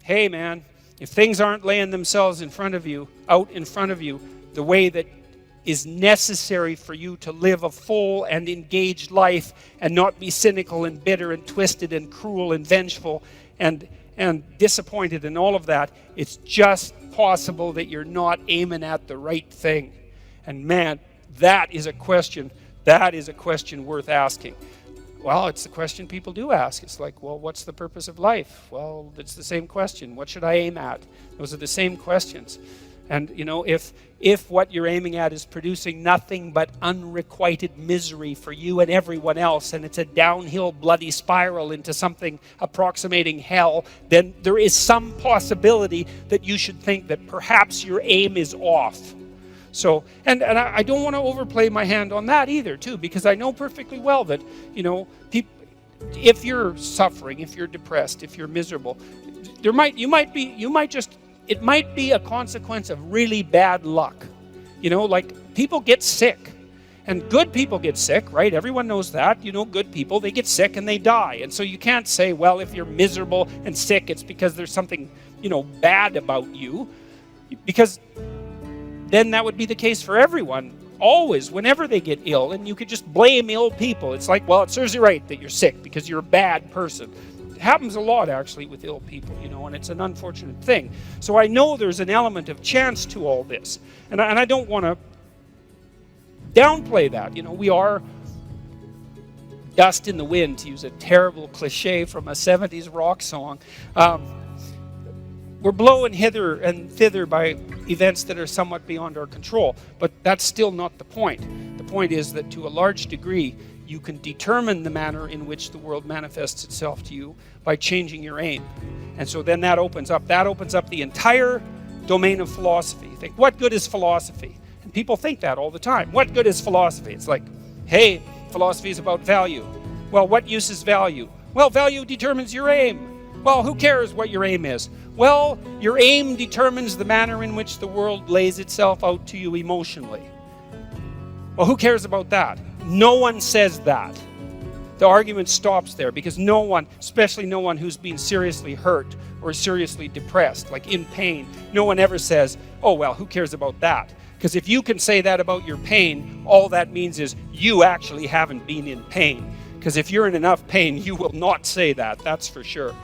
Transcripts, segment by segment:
hey man, if things aren't laying themselves out in front of you, the way that is necessary for you to live a full and engaged life and not be cynical and bitter and twisted and cruel and vengeful and disappointed and all of that, it's just possible that you're not aiming at the right thing. And man, that is a question worth asking. Well, it's the question people do ask. It's like, well, what's the purpose of life? Well, it's the same question. What should I aim at? Those are the same questions. And, you know, if what you're aiming at is producing nothing but unrequited misery for you and everyone else, and it's a downhill bloody spiral into something approximating hell, then there is some possibility that you should think that perhaps your aim is off. So, and I don't want to overplay my hand on that either, too, because I know perfectly well that, you know, if you're suffering, if you're depressed, if you're miserable, it might be a consequence of really bad luck. You know, like people get sick, and good people get sick, right? Everyone knows that. You know, good people, they get sick and they die. And so you can't say, well, if you're miserable and sick, it's because there's something, you know, bad about you, because then that would be the case for everyone, always, whenever they get ill, and you could just blame ill people. It's like, well, it serves you right that you're sick because you're a bad person. It happens a lot, actually, with ill people, you know, and it's an unfortunate thing. So I know there's an element of chance to all this, and I don't want to downplay that. You know, we are dust in the wind, to use a terrible cliche from a 70s rock song. We're blown hither and thither by events that are somewhat beyond our control, but that's still not the point. The point is that to a large degree, you can determine the manner in which the world manifests itself to you by changing your aim. And so then that opens up the entire domain of philosophy. You think, what good is philosophy? And people think that all the time. What good is philosophy? It's like, hey, philosophy is about value. Well, what use is value? Well, value determines your aim. Well, who cares what your aim is? Well, your aim determines the manner in which the world lays itself out to you emotionally. Well, who cares about that? No one says that. The argument stops there because no one, especially no one who's been seriously hurt or seriously depressed, like in pain, no one ever says, oh, well, who cares about that? Because if you can say that about your pain, all that means is you actually haven't been in pain. Because if you're in enough pain, you will not say that, that's for sure.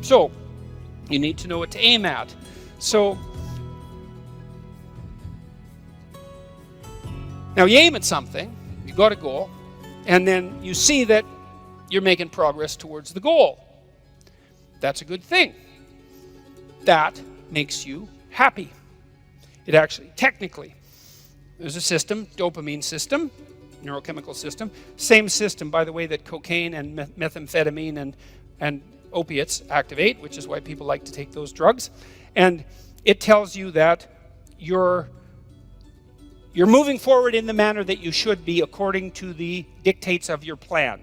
So, you need to know what to aim at. So, now you aim at something, you got a goal, and then you see that you're making progress towards the goal. That's a good thing. That makes you happy. It actually, technically, there's a system, dopamine system, neurochemical system, same system, by the way, that cocaine and methamphetamine and opiates activate, which is why people like to take those drugs. And it tells you that you're moving forward in the manner that you should be according to the dictates of your plan.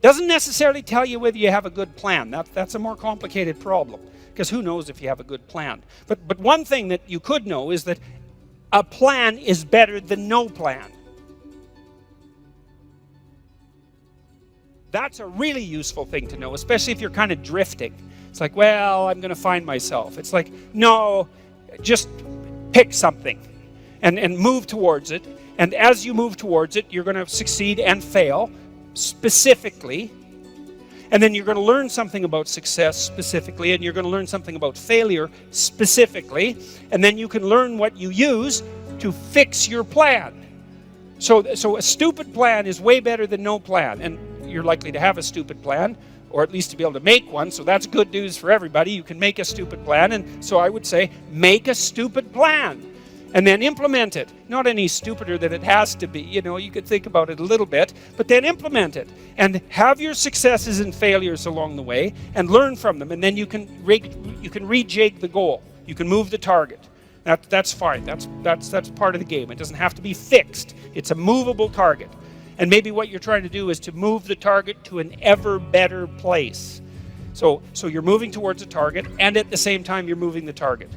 Doesn't necessarily tell you whether you have a good plan. That's a more complicated problem, because who knows if you have a good plan. But one thing that you could know is that a plan is better than no plan. That's a really useful thing to know, especially if you're kind of drifting. It's like, well, I'm going to find myself. It's like, no, just pick something and move towards it. And as you move towards it, you're going to succeed and fail specifically. And then you're going to learn something about success specifically, and you're going to learn something about failure specifically. And then you can learn what you use to fix your plan. So a stupid plan is way better than no plan. And you're likely to have a stupid plan, or at least to be able to make one, so that's good news for everybody. You can make a stupid plan, and so I would say, make a stupid plan, and then implement it. Not any stupider than it has to be, you know, you could think about it a little bit, but then implement it, and have your successes and failures along the way, and learn from them, and then you can rejig the goal. You can move the target. That's fine, that's part of the game. It doesn't have to be fixed. It's a movable target. And maybe what you're trying to do is to move the target to an ever better place. So you're moving towards a target, and at the same time you're moving the target,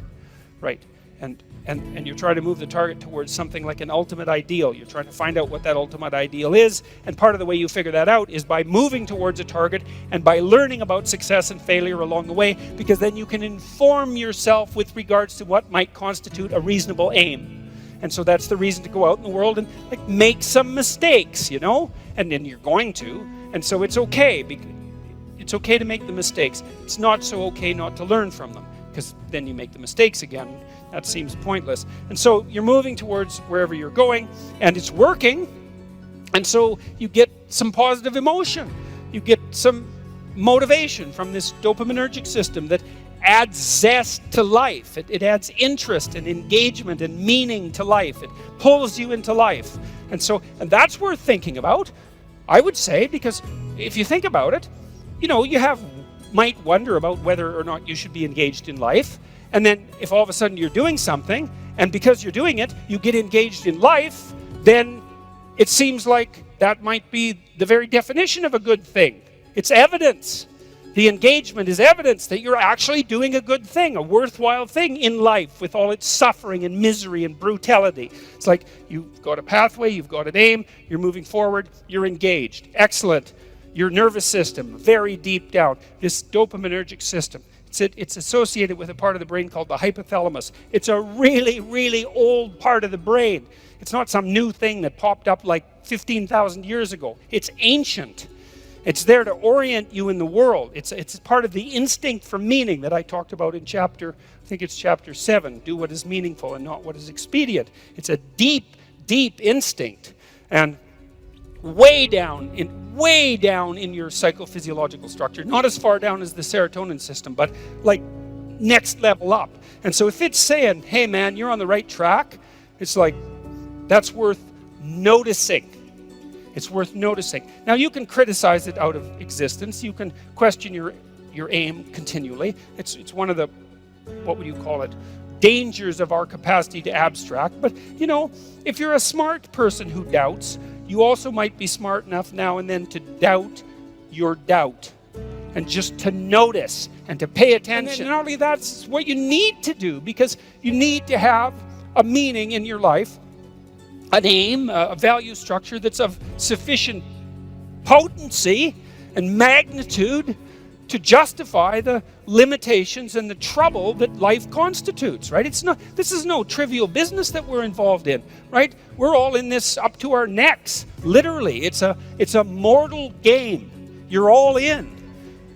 right? And and you're trying to move the target towards something like an ultimate ideal. You're trying to find out what that ultimate ideal is, and part of the way you figure that out is by moving towards a target and by learning about success and failure along the way, because then you can inform yourself with regards to what might constitute a reasonable aim. And so that's the reason to go out in the world and like make some mistakes, you know, and then you're going to, and so it's okay. It's okay to make the mistakes. It's not so okay not to learn from them, because then you make the mistakes again. That seems pointless. And so you're moving towards wherever you're going, and it's working, and so you get some positive emotion. You get some motivation from this dopaminergic system that adds zest to life. It adds interest and engagement and meaning to life. It pulls you into life. And that's worth thinking about, I would say, because if you think about it, you know, you might wonder about whether or not you should be engaged in life. And then if all of a sudden you're doing something, and because you're doing it, you get engaged in life, then it seems like that might be the very definition of a good thing. It's evidence. The engagement is evidence that you're actually doing a good thing, a worthwhile thing in life with all its suffering and misery and brutality. It's like you've got a pathway, you've got an aim, you're moving forward, you're engaged. Excellent. Your nervous system, very deep down, this dopaminergic system. It's associated with a part of the brain called the hypothalamus. It's a really, really old part of the brain. It's not some new thing that popped up like 15,000 years ago. It's ancient. It's there to orient you in the world. It's part of the instinct for meaning that I talked about in chapter 7. Do what is meaningful and not what is expedient. It's a deep, deep instinct. And way down in your psychophysiological structure, not as far down as the serotonin system, but like next level up. And so if it's saying, hey man, you're on the right track, it's like, that's worth noticing. It's worth noticing. Now you can criticize it out of existence. You can question your aim continually. It's one of the, what would you call it, dangers of our capacity to abstract. But you know, if you're a smart person who doubts, you also might be smart enough now and then to doubt your doubt, and just to notice and to pay attention. And not only that's what you need to do, because you need to have a meaning in your life, an aim, a value structure that's of sufficient potency and magnitude to justify the limitations and the trouble that life constitutes, right? This is no trivial business that we're involved in, right? We're all in this up to our necks, literally. It's a mortal game. You're all in.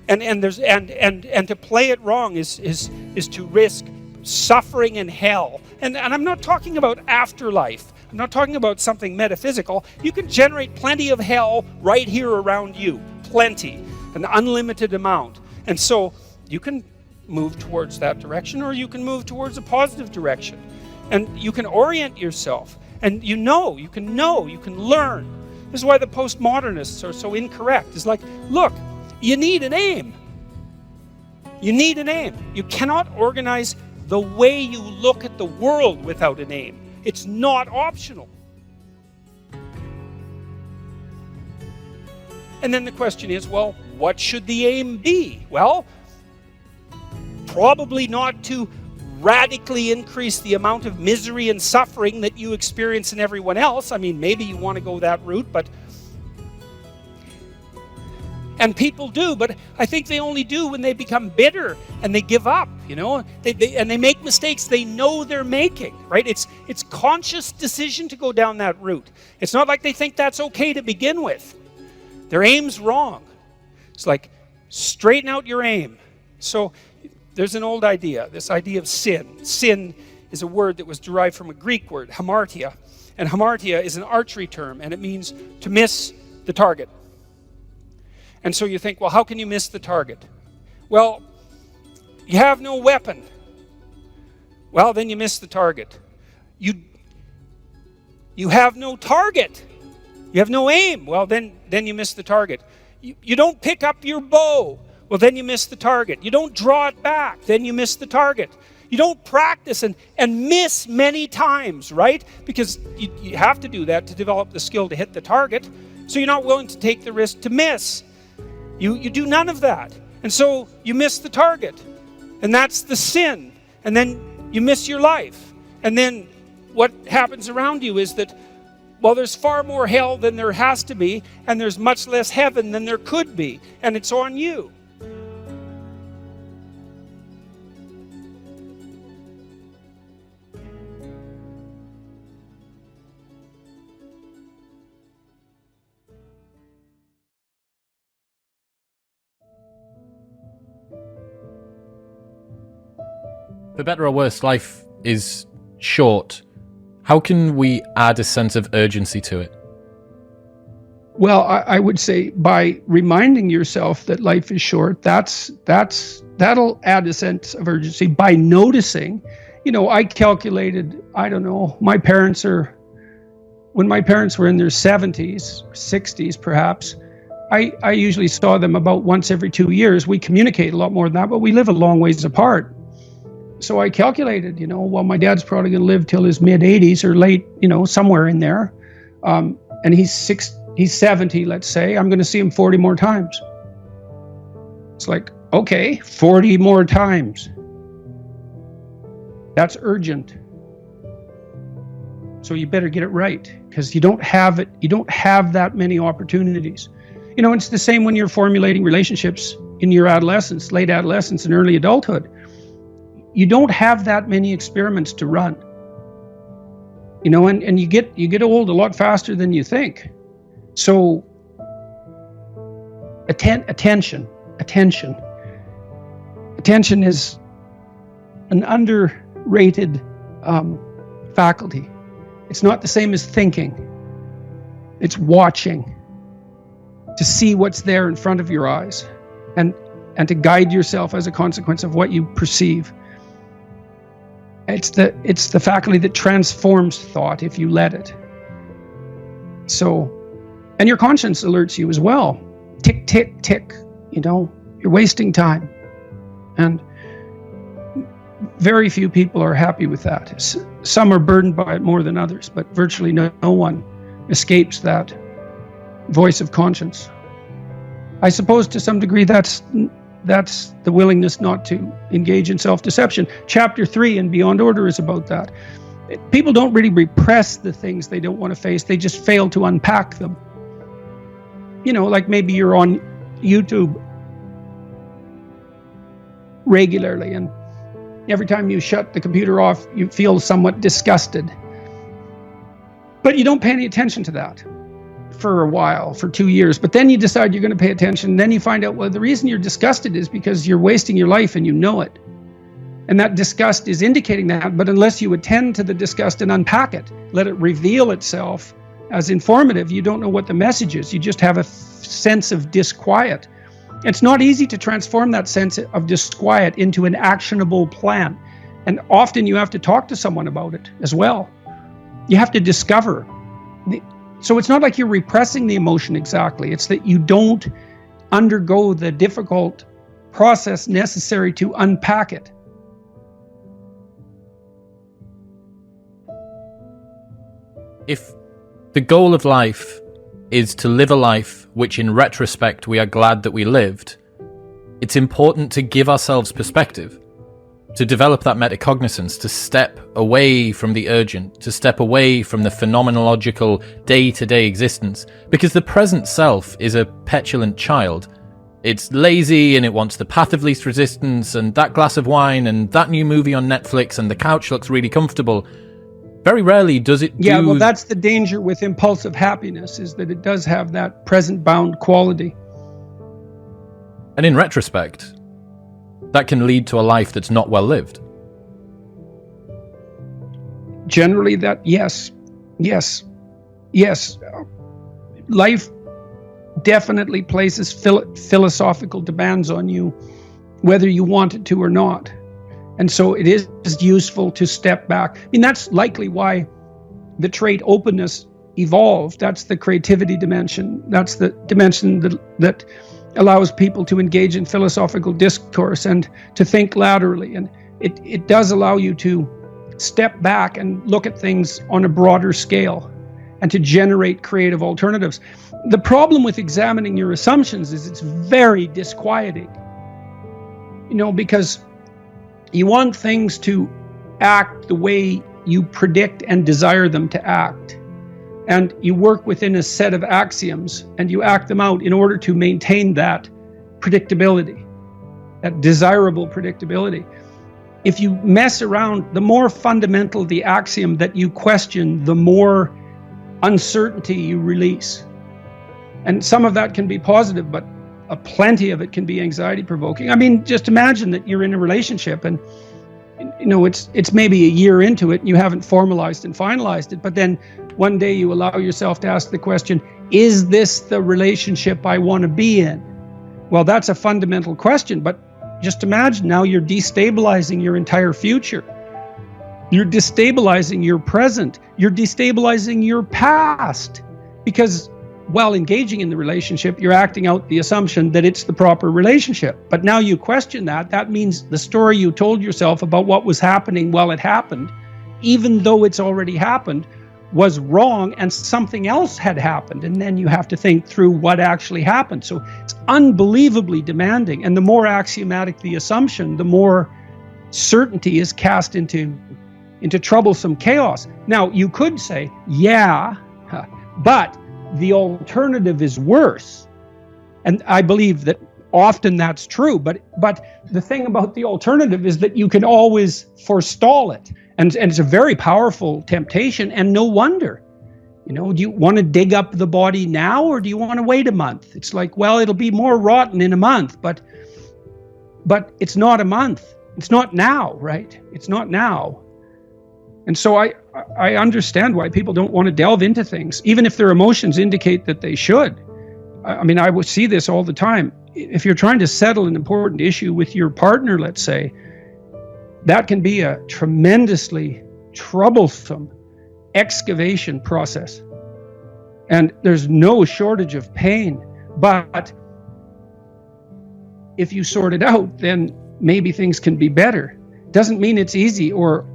And to play it wrong is to risk suffering in hell. And I'm not talking about afterlife. I'm not talking about something metaphysical. You can generate plenty of hell right here around you. Plenty. An unlimited amount. And so you can move towards that direction, or you can move towards a positive direction. And you can orient yourself. And you can learn. This is why the postmodernists are so incorrect. It's like, look, you need an aim. You need an aim. You cannot organize the way you look at the world without an aim. It's not optional. And then the question is, well, what should the aim be? Well, probably not to radically increase the amount of misery and suffering that you experience in everyone else. I mean, maybe you want to go that route, and people do, but I think they only do when they become bitter and they give up, you know, and they make mistakes they know they're making, right? It's conscious decision to go down that route. It's not like they think that's okay to begin with. Their aim's wrong. It's like, straighten out your aim. So there's an old idea, this idea of sin. Sin is a word that was derived from a Greek word, hamartia. And hamartia is an archery term, and it means to miss the target. And so you think, well, how can you miss the target? Well, you have no weapon. Well, then you miss the target. You have no target. You have no aim. Well, then you miss the target. You don't pick up your bow. Well, then you miss the target. You don't draw it back. Then you miss the target. You don't practice and miss many times, right? Because you have to do that to develop the skill to hit the target. So you're not willing to take the risk to miss. You do none of that. And so you miss the target. And that's the sin. And then you miss your life. And then what happens around you is that, well, there's far more hell than there has to be, and there's much less heaven than there could be, and it's on you. For better or worse, life is short. How can we add a sense of urgency to it? Well, I would say by reminding yourself that life is short, that'll add a sense of urgency. By noticing, I calculated, I don't know, when my parents were in their 70s, 60s perhaps, I usually saw them about once every 2 years. We communicate a lot more than that, but we live a long ways apart. So I calculated, well, my dad's probably going to live till his mid-80s or late, somewhere in there. And he's 70, let's say. I'm going to see him 40 more times. It's like, okay, 40 more times. That's urgent. So you better get it right, because you don't have that many opportunities. It's the same when you're formulating relationships in your adolescence, late adolescence, and early adulthood. You don't have that many experiments to run. And you get old a lot faster than you think. So attention is an underrated faculty. It's not the same as thinking. It's watching, to see what's there in front of your eyes, and to guide yourself as a consequence of what you perceive. It's the faculty that transforms thought if you let it. So, and your conscience alerts you as well. Tick, tick, tick. You're wasting time. And very few people are happy with that. Some are burdened by it more than others, but virtually no one escapes that voice of conscience. I suppose to some degree that's the willingness not to engage in self-deception. Chapter 3 in Beyond Order is about that. People don't really repress the things they don't want to face. They just fail to unpack them. Like maybe you're on YouTube regularly, and every time you shut the computer off, you feel somewhat disgusted. But you don't pay any attention to that for a while, for 2 years. But then you decide you're going to pay attention. And then you find out, well, the reason you're disgusted is because you're wasting your life and you know it. And that disgust is indicating that. But unless you attend to the disgust and unpack it, let it reveal itself as informative, you don't know what the message is. You just have a sense of disquiet. It's not easy to transform that sense of disquiet into an actionable plan. And often you have to talk to someone about it as well. You have to discover. So it's not like you're repressing the emotion exactly. It's that you don't undergo the difficult process necessary to unpack it. If the goal of life is to live a life which in retrospect we are glad that we lived, it's important to give ourselves perspective, to develop that metacognizance, to step away from the urgent, to step away from the phenomenological day-to-day existence, because the present self is a petulant child. It's lazy and it wants the path of least resistance and that glass of wine and that new movie on Netflix and the couch looks really comfortable. Very rarely does it do... Yeah, well, that's the danger with impulsive happiness, is that it does have that present-bound quality. And in retrospect, that can lead to a life that's not well lived. Generally, yes. Life definitely places philosophical demands on you, whether you want it to or not. And so it is useful to step back. I mean, that's likely why the trait openness evolved. That's the creativity dimension. That's the dimension that allows people to engage in philosophical discourse and to think laterally. And it does allow you to step back and look at things on a broader scale and to generate creative alternatives. The problem with examining your assumptions is it's very disquieting, because you want things to act the way you predict and desire them to act. And you work within a set of axioms and you act them out in order to maintain that predictability, that desirable predictability. If you mess around, the more fundamental the axiom that you question, the more uncertainty you release. And some of that can be positive, but plenty of it can be anxiety provoking. I mean, just imagine that you're in a relationship and it's maybe a year into it and you haven't formalized and finalized it, but then one day you allow yourself to ask the question, is this the relationship I want to be in? Well, that's a fundamental question, but just imagine now you're destabilizing your entire future. You're destabilizing your present. You're destabilizing your past. Because while engaging in the relationship, you're acting out the assumption that it's the proper relationship. But now you question that. That means the story you told yourself about what was happening while it happened, even though it's already happened, was wrong and something else had happened. And then you have to think through what actually happened. So it's unbelievably demanding. And the more axiomatic the assumption, the more certainty is cast into troublesome chaos. Now, you could say, yeah, but the alternative is worse. And I believe that often that's true. But the thing about the alternative is that you can always forestall it. And it's a very powerful temptation, and no wonder. Do you want to dig up the body now, or do you want to wait a month? It's like, well, it'll be more rotten in a month, but it's not a month. It's not now, right? It's not now. And so I understand why people don't want to delve into things, even if their emotions indicate that they should. I mean, I would see this all the time. If you're trying to settle an important issue with your partner, let's say, that can be a tremendously troublesome excavation process. And there's no shortage of pain. But if you sort it out, then maybe things can be better. Doesn't mean it's easy or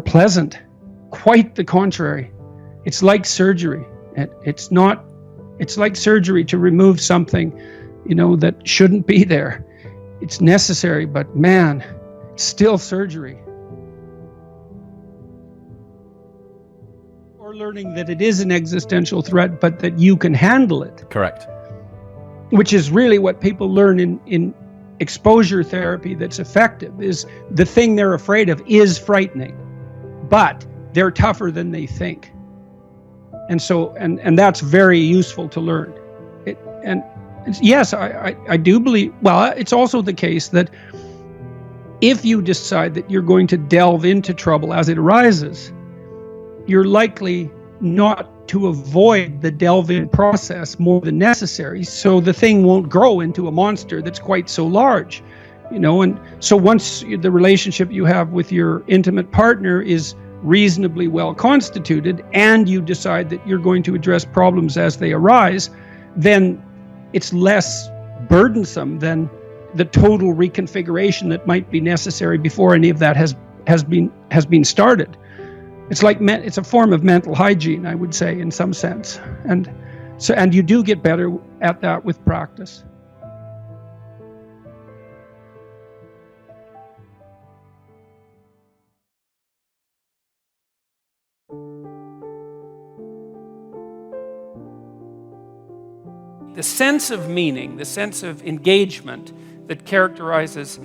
pleasant. Quite the contrary. It's like surgery. It's like surgery to remove something, that shouldn't be there. It's necessary, but man, it's still surgery. Or learning that it is an existential threat, but that you can handle it. Correct. Which is really what people learn in exposure therapy that's effective, is the thing they're afraid of is frightening, but they're tougher than they think. And so, and that's very useful to learn. Yes, I do believe, well, it's also the case that if you decide that you're going to delve into trouble as it arises, you're likely not to avoid the delve-in process more than necessary, so the thing won't grow into a monster that's quite so large, and so once the relationship you have with your intimate partner is reasonably well constituted and you decide that you're going to address problems as they arise, then it's less burdensome than the total reconfiguration that might be necessary before any of that has been started. It's like it's a form of mental hygiene, I would say, in some sense, and you do get better at that with practice. The sense of meaning, the sense of engagement that characterizes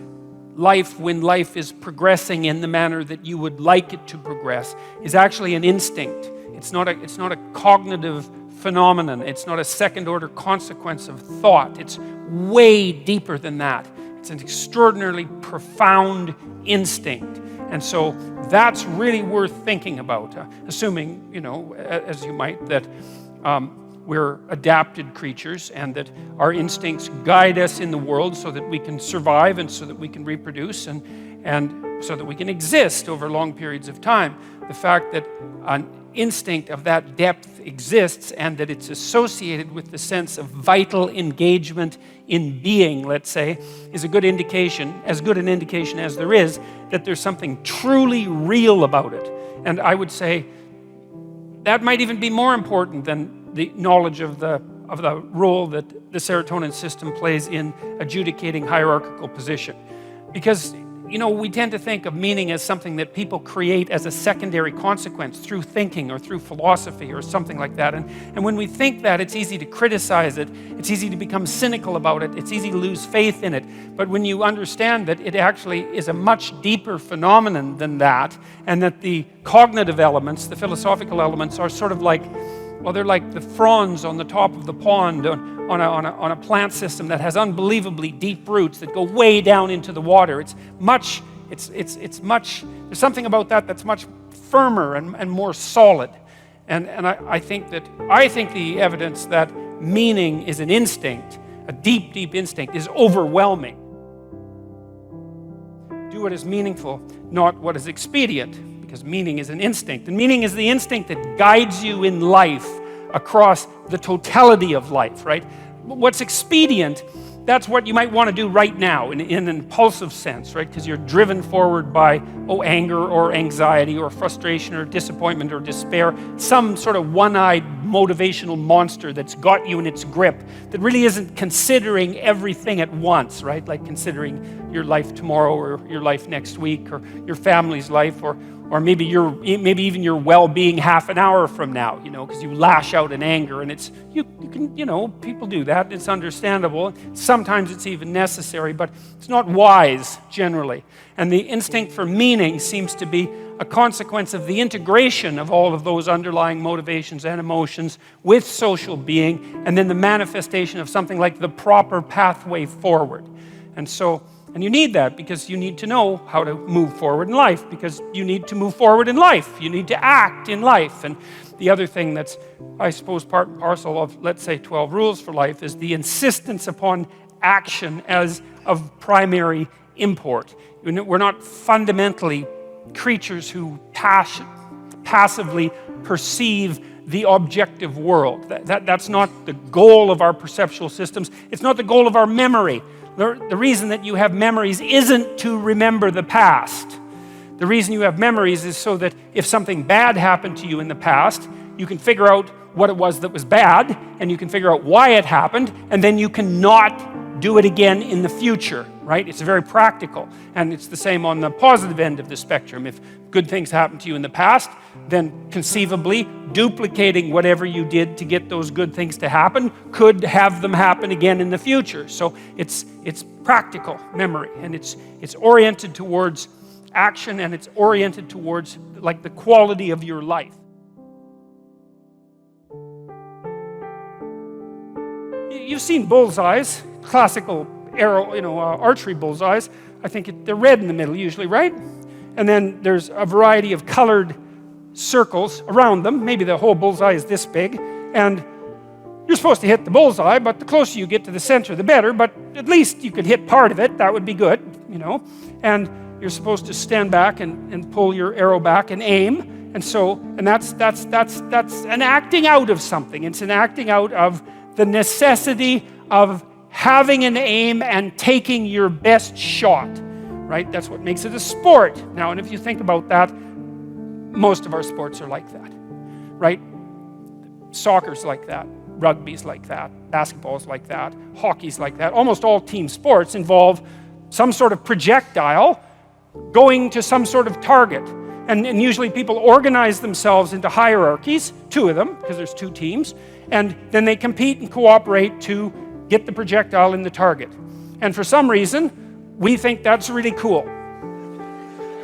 life when life is progressing in the manner that you would like it to progress is actually an instinct. It's not a cognitive phenomenon. It's not a second-order consequence of thought. It's way deeper than that. It's an extraordinarily profound instinct. And so that's really worth thinking about, assuming, as you might, that we're adapted creatures and that our instincts guide us in the world so that we can survive and so that we can reproduce and so that we can exist over long periods of time. The fact that an instinct of that depth exists and that it's associated with the sense of vital engagement in being, let's say, is a good indication, as good an indication as there is, that there's something truly real about it. And I would say that might even be more important than the knowledge of the role that the serotonin system plays in adjudicating hierarchical position. Because, we tend to think of meaning as something that people create as a secondary consequence through thinking or through philosophy or something like that. And when we think that, it's easy to criticize it. It's easy to become cynical about it. It's easy to lose faith in it. But when you understand that it actually is a much deeper phenomenon than that, and that the cognitive elements, the philosophical elements, are sort of like, well, they're like the fronds on the top of the pond on a plant system that has unbelievably deep roots that go way down into the water. There's something about that that's much firmer and more solid. And I think the evidence that meaning is an instinct, a deep, deep instinct, is overwhelming. Do what is meaningful, not what is expedient, because meaning is an instinct. And meaning is the instinct that guides you in life across the totality of life, right? What's expedient, that's what you might want to do right now in an impulsive sense, right? Because you're driven forward by, anger or anxiety or frustration or disappointment or despair, some sort of one-eyed motivational monster that's got you in its grip that really isn't considering everything at once, right? Like considering your life tomorrow or your life next week or your family's life or maybe even your well-being half an hour from now, because you lash out in anger, and it's you can people do that. It's understandable. Sometimes it's even necessary, but it's not wise generally. And the instinct for meaning seems to be a consequence of the integration of all of those underlying motivations and emotions with social being, and then the manifestation of something like the proper pathway forward. And you need that because you need to know how to move forward in life, because you need to move forward in life. You need to act in life. And the other thing that's, I suppose, part and parcel of, let's say, 12 rules for life is the insistence upon action as of primary import. We're not fundamentally creatures who passively perceive the objective world. That's not the goal of our perceptual systems. It's not the goal of our memory. The reason that you have memories isn't to remember the past. The reason you have memories is so that if something bad happened to you in the past, you can figure out what it was that was bad, and you can figure out why it happened, and then you can not do it again in the future, right? It's very practical. And it's the same on the positive end of the spectrum. If good things happened to you in the past, then conceivably duplicating whatever you did to get those good things to happen could have them happen again in the future. So it's practical memory, and it's oriented towards action, and it's oriented towards like the quality of your life. You've seen bullseyes, classical arrow, archery bullseyes. I think they're red in the middle usually, right? And then there's a variety of colored circles around them. Maybe the whole bullseye is this big, and you're supposed to hit the bullseye, but the closer you get to the center, the better. But at least you could hit part of it. That would be good, And you're supposed to stand back and pull your arrow back and aim. And that's an acting out of something. It's an acting out of the necessity of having an aim and taking your best shot, right? That's what makes it a sport. Now, and if you think about that, most of our sports are like that, right? Soccer's like that, rugby's like that, basketball's like that, hockey's like that. Almost all team sports involve some sort of projectile going to some sort of target. And usually people organize themselves into hierarchies, 2 of them, because there's 2 teams, and then they compete and cooperate to get the projectile in the target. And for some reason, we think that's really cool,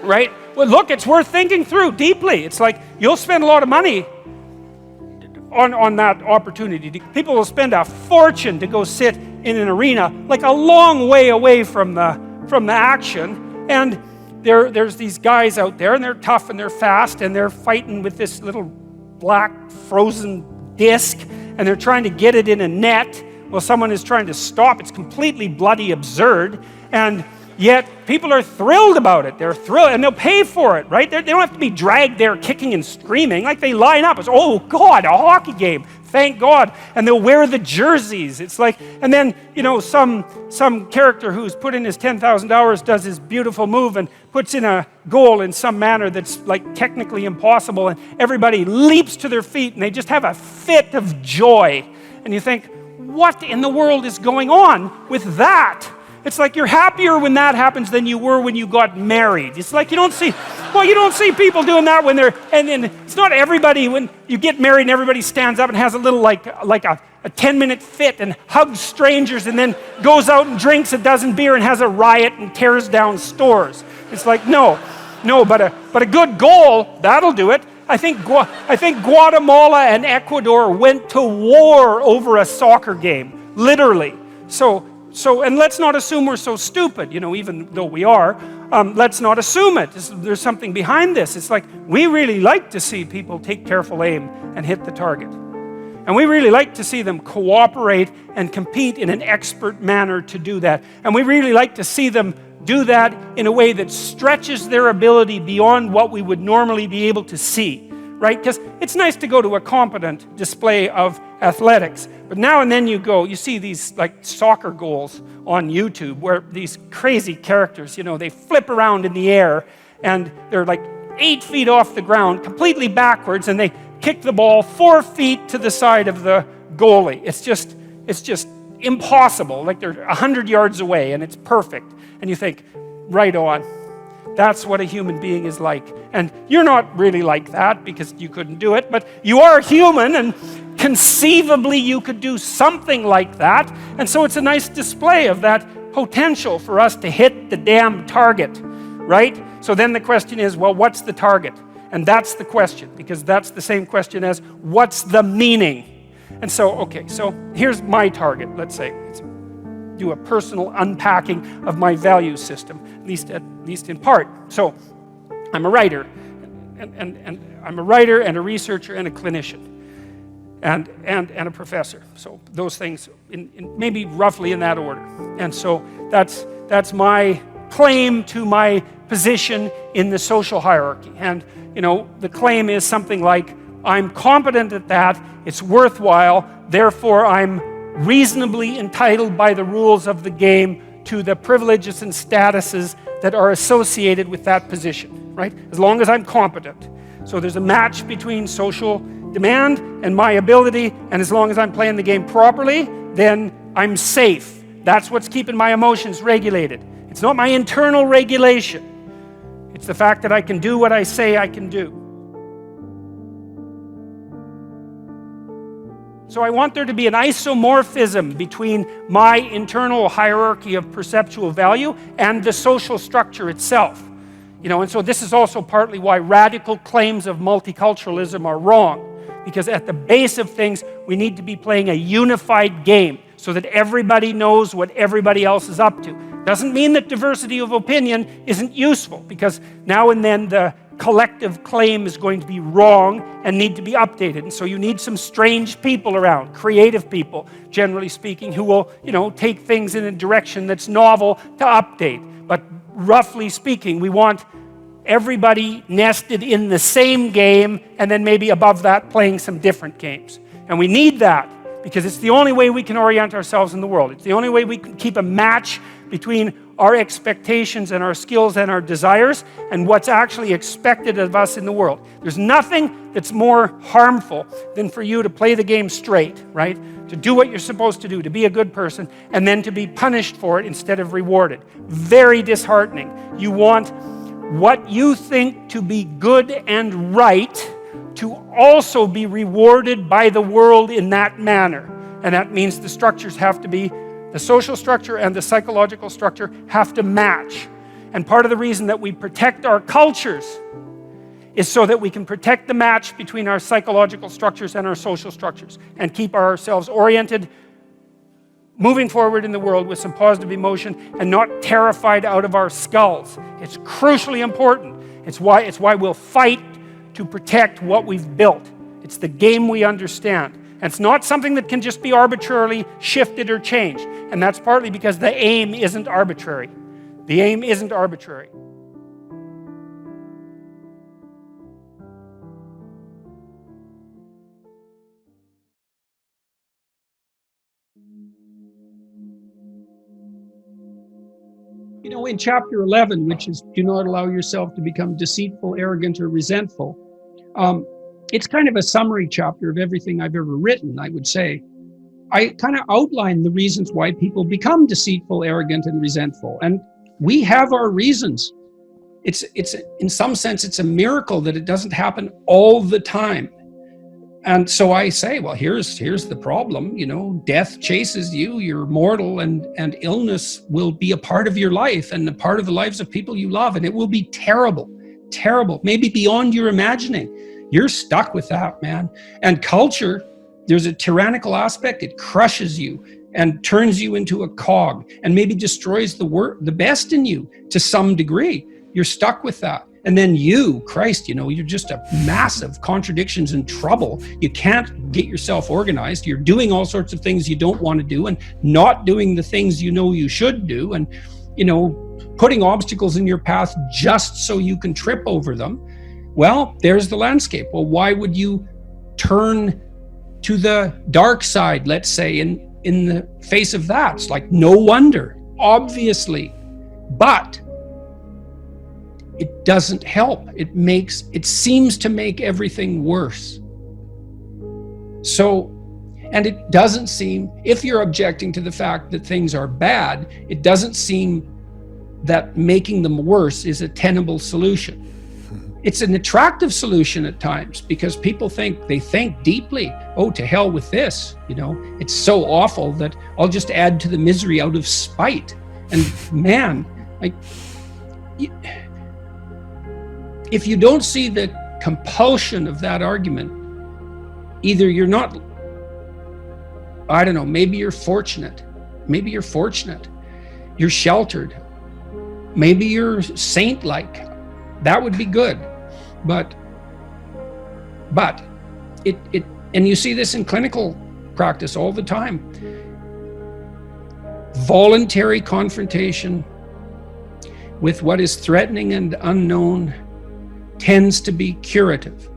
right? Well, look, it's worth thinking through deeply. It's like you'll spend a lot of money on that opportunity. People will spend a fortune to go sit in an arena, like a long way away from the action, and there's these guys out there, and they're tough and they're fast, and they're fighting with this little black frozen disc, and they're trying to get it in a net while someone is trying to stop. It's completely bloody absurd, and yet people are thrilled about it. They're thrilled, and they'll pay for it, right? They don't have to be dragged there kicking and screaming. Like, they line up. It's, oh God, a hockey game. Thank God. And they'll wear the jerseys. It's like, and then, some character who's put in his 10,000 hours does his beautiful move and puts in a goal in some manner that's like technically impossible, and everybody leaps to their feet and they just have a fit of joy. And you think, what in the world is going on with that? It's like you're happier when that happens than you were when you got married. It's like you don't see people doing that when they're, and it's not everybody, when you get married and everybody stands up and has a little like a 10-minute fit and hugs strangers and then goes out and drinks a dozen beer and has a riot and tears down stores. It's like, no, but a good goal, that'll do it. I think Guatemala and Ecuador went to war over a soccer game, literally. So, and let's not assume we're so stupid, even though we are. Let's not assume it. There's something behind this. It's like, we really like to see people take careful aim and hit the target. And we really like to see them cooperate and compete in an expert manner to do that. And we really like to see them do that in a way that stretches their ability beyond what we would normally be able to see, right? Because it's nice to go to a competent display of athletics, but now and then you see these like soccer goals on YouTube where these crazy characters, they flip around in the air and they're like 8 feet off the ground, completely backwards, and they kick the ball 4 feet to the side of the goalie. It's just impossible. Like they're 100 yards away and it's perfect. And you think, right on. That's what a human being is like. And you're not really like that because you couldn't do it, but you are human and conceivably you could do something like that. And so it's a nice display of that potential for us to hit the damn target, right? So then the question is, well, what's the target? And that's the question, because that's the same question as what's the meaning? And so, okay, so here's my target, let's say. Do a personal unpacking of my value system, at least in part. So I'm a writer, and I'm a writer and a researcher and a clinician, and a professor. So those things, in maybe roughly in that order. And so that's my claim to my position in the social hierarchy. And the claim is something like, I'm competent at that, it's worthwhile, therefore I'm reasonably entitled by the rules of the game to the privileges and statuses that are associated with that position, right? As long as I'm competent. So there's a match between social demand and my ability, and as long as I'm playing the game properly, then I'm safe. That's what's keeping my emotions regulated. It's not my internal regulation. It's the fact that I can do what I say I can do. So I want there to be an isomorphism between my internal hierarchy of perceptual value and the social structure itself. And so this is also partly why radical claims of multiculturalism are wrong. Because at the base of things, we need to be playing a unified game so that everybody knows what everybody else is up to. Doesn't mean that diversity of opinion isn't useful, because now and then the collective claim is going to be wrong and need to be updated. And so you need some strange people around, creative people, generally speaking, who will, take things in a direction that's novel to update. But roughly speaking, we want everybody nested in the same game and then maybe above that playing some different games. And we need that because it's the only way we can orient ourselves in the world. It's the only way we can keep a match between our expectations and our skills and our desires and what's actually expected of us in the world. There's nothing that's more harmful than for you to play the game straight, right? To do what you're supposed to do, to be a good person, and then to be punished for it instead of rewarded. Very disheartening. You want what you think to be good and right to also be rewarded by the world in that manner. And that means the structures have to be, the social structure and the psychological structure have to match. And part of the reason that we protect our cultures is so that we can protect the match between our psychological structures and our social structures and keep ourselves oriented, moving forward in the world with some positive emotion and not terrified out of our skulls. It's crucially important. It's why we'll fight to protect what we've built. It's the game we understand. And it's not something that can just be arbitrarily shifted or changed. And that's partly because the aim isn't arbitrary. The aim isn't arbitrary. In chapter 11, which is do not allow yourself to become deceitful, arrogant, or resentful, it's kind of a summary chapter of everything I've ever written, I would say. I kind of outline the reasons why people become deceitful, arrogant, and resentful. And we have our reasons. It's in some sense, it's a miracle that it doesn't happen all the time. And so I say, well, here's the problem. You know, death chases you, you're mortal, and illness will be a part of your life and a part of the lives of people you love. And it will be terrible, maybe beyond your imagining. You're stuck with that, man. And culture, there's a tyrannical aspect. It crushes you and turns you into a cog and maybe destroys the best in you to some degree. You're stuck with that. And then you, Christ, you know, you're just a massive contradictions and trouble. You can't get yourself organized. You're doing all sorts of things you don't want to do and not doing the things you know you should do, and, you know, putting obstacles in your path just so you can trip over them. Well, there's the landscape. Well, why would you turn to the dark side, let's say, in the face of that? It's like, no wonder, obviously. But it doesn't help. It seems to make everything worse. So, and it doesn't seem, if you're objecting to the fact that things are bad, it doesn't seem that making them worse is a tenable solution. It's an attractive solution at times because people think deeply, oh, to hell with this, you know, it's so awful that I'll just add to the misery out of spite. And man, like, if you don't see the compulsion of that argument, either you're not, I don't know, maybe you're fortunate. You're sheltered. Maybe you're saint-like. That would be good. But it and you see this in clinical practice all the time. Voluntary confrontation with what is threatening and unknown tends to be curative,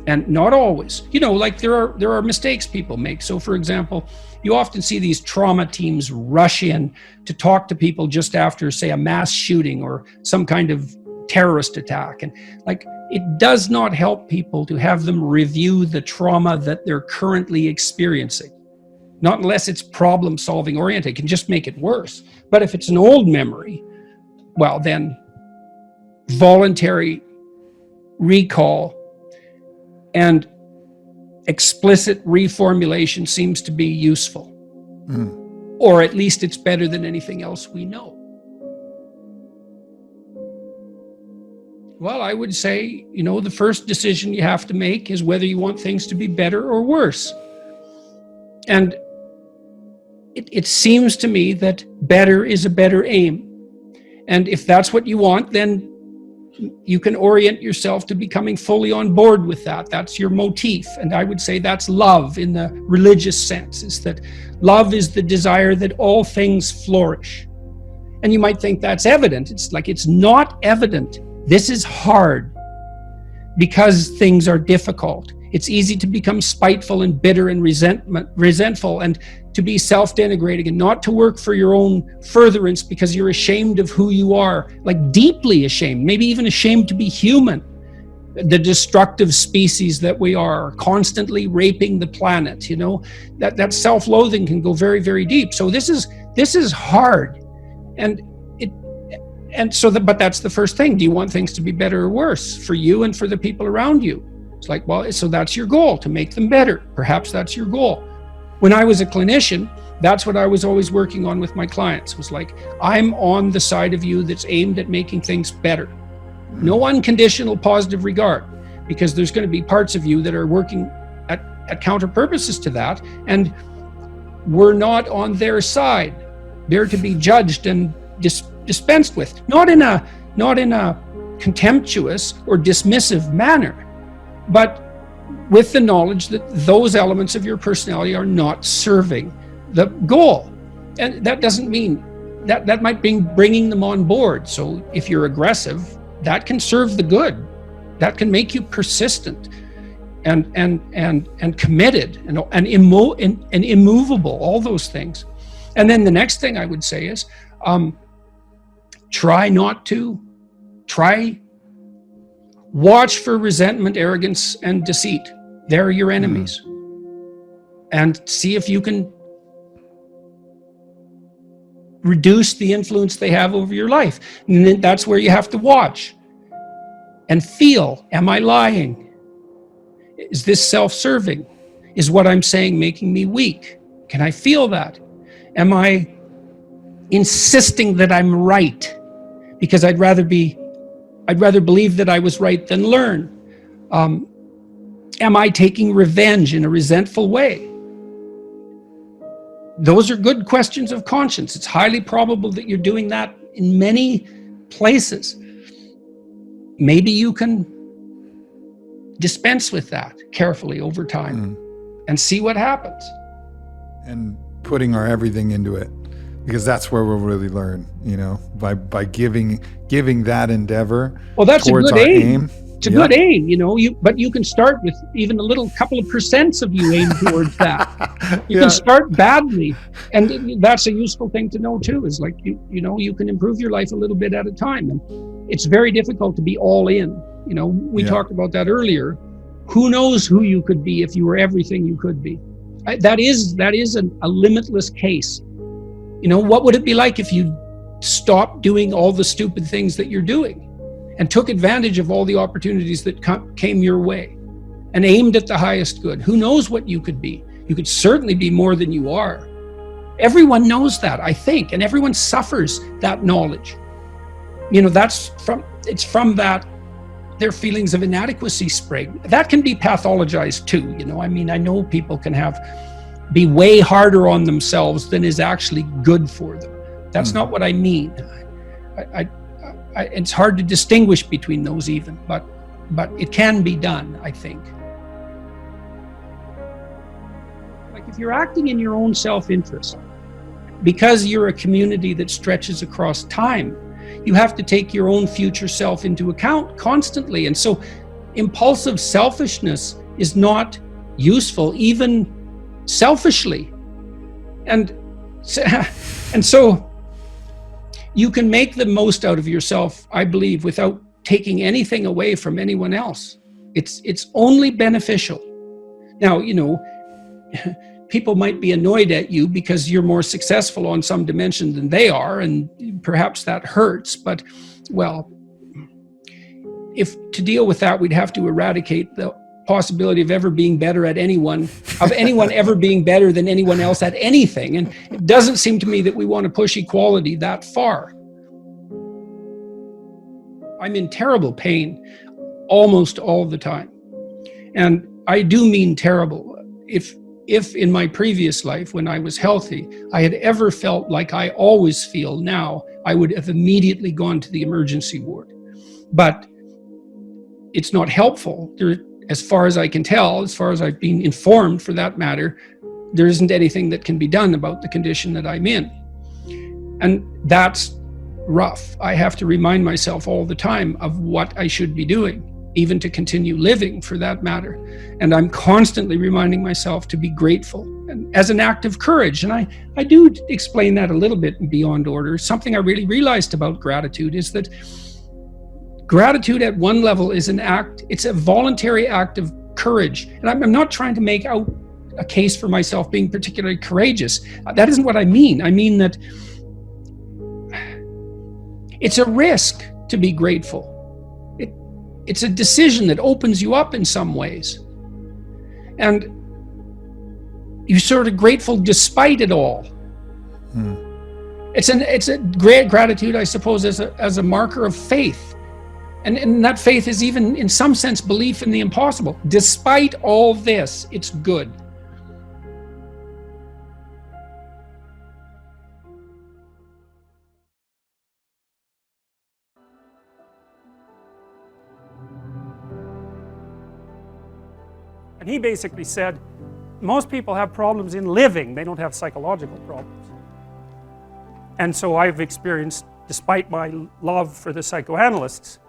and not always. You know, like there are mistakes people make. So, for example, you often see these trauma teams rush in to talk to people just after, say, a mass shooting or some kind of terrorist attack, and like, it does not help people to have them review the trauma that they're currently experiencing. Not unless it's problem-solving oriented. It can just make it worse. But if it's an old memory, well, then voluntary recall and explicit reformulation seems to be useful. Or at least it's better than anything else we know. Well, I would say, you know, the first decision you have to make is whether you want things to be better or worse. And it seems to me that better is a better aim. And if that's what you want, then you can orient yourself to becoming fully on board with that. That's your motif. And I would say that's love in the religious sense, is that love is the desire that all things flourish. And you might think that's evident. It's like, it's not evident. This is hard because things are difficult. It's easy to become spiteful and bitter and resentful, and to be self-denigrating and not to work for your own furtherance because you're ashamed of who you are, like deeply ashamed, maybe even ashamed to be human. The destructive species that we are, constantly raping the planet, you know, that self-loathing can go very, very deep. So this is hard. But that's the first thing. Do you want things to be better or worse for you and for the people around you? It's like, well, so that's your goal, to make them better. Perhaps that's your goal. When I was a clinician, that's what I was always working on with my clients. It was like, I'm on the side of you that's aimed at making things better. No unconditional positive regard, because there's going to be parts of you that are working at counter purposes to that, and we're not on their side. They're to be judged and dispensed with, not in a contemptuous or dismissive manner, but with the knowledge that those elements of your personality are not serving the goal. And that doesn't mean that might be bringing them on board. So if you're aggressive, that can serve the good. That can make you persistent and committed and immovable, all those things. And then the next thing I would say is, watch for resentment, arrogance, and deceit. They're your enemies. and see if you can reduce the influence they have over your life. And then that's where you have to watch and feel, am I lying? Is this self-serving? Is what I'm saying making me weak? Can I feel that? Am I insisting that I'm right? Because I'd rather believe that I was right than learn. Am I taking revenge in a resentful way? Those are good questions of conscience. It's highly probable that you're doing that in many places. Maybe you can dispense with that carefully over time and see what happens. And putting our everything into it, because that's where we'll really learn, by giving that endeavor. Well, that's towards a good our aim. It's a good aim, but you can start with even a little couple of percents of you aim towards that. You can start badly, and that's a useful thing to know too, is like, you can improve your life a little bit at a time. And it's very difficult to be all in. We talked about that earlier. Who knows who you could be if you were everything you could be? That is a limitless case. What would it be like if you stopped doing all the stupid things that you're doing and took advantage of all the opportunities that came your way and aimed at the highest good? Who knows what you could be? You could certainly be more than you are. Everyone knows that, I think, and everyone suffers that knowledge. It's from that their feelings of inadequacy spring. That can be pathologized too. I know people can be way harder on themselves than is actually good for them. That's not what I mean. It's hard to distinguish between those even, but it can be done, I think. Like if you're acting in your own self-interest, because you're a community that stretches across time, you have to take your own future self into account constantly. And so impulsive selfishness is not useful, even selfishly. And so you can make the most out of yourself, I believe, without taking anything away from anyone else. It's only beneficial. Now, people might be annoyed at you because you're more successful on some dimension than they are, and perhaps that hurts, but, well, if to deal with that, we'd have to eradicate the possibility of ever being better at anyone ever being better than anyone else at anything. And it doesn't seem to me that we want to push equality that far. I'm in terrible pain almost all the time. And I do mean terrible. If in my previous life, when I was healthy, I had ever felt like I always feel now, I would have immediately gone to the emergency ward. But it's not helpful. As far as I can tell, as far as I've been informed for that matter, there isn't anything that can be done about the condition that I'm in. And that's rough. I have to remind myself all the time of what I should be doing, even to continue living for that matter. And I'm constantly reminding myself to be grateful, and as an act of courage. And I do explain that a little bit in Beyond Order. Something I really realized about gratitude is that gratitude at one level is it's a voluntary act of courage. And I'm not trying to make out a case for myself being particularly courageous. That isn't what I mean. I mean that it's a risk to be grateful. It's a decision that opens you up in some ways. And you're sort of grateful despite it all. It's a great gratitude, I suppose, as a marker of faith. And that faith is even, in some sense, belief in the impossible. Despite all this, it's good. And he basically said, most people have problems in living, they don't have psychological problems. And so I've experienced, despite my love for the psychoanalysts,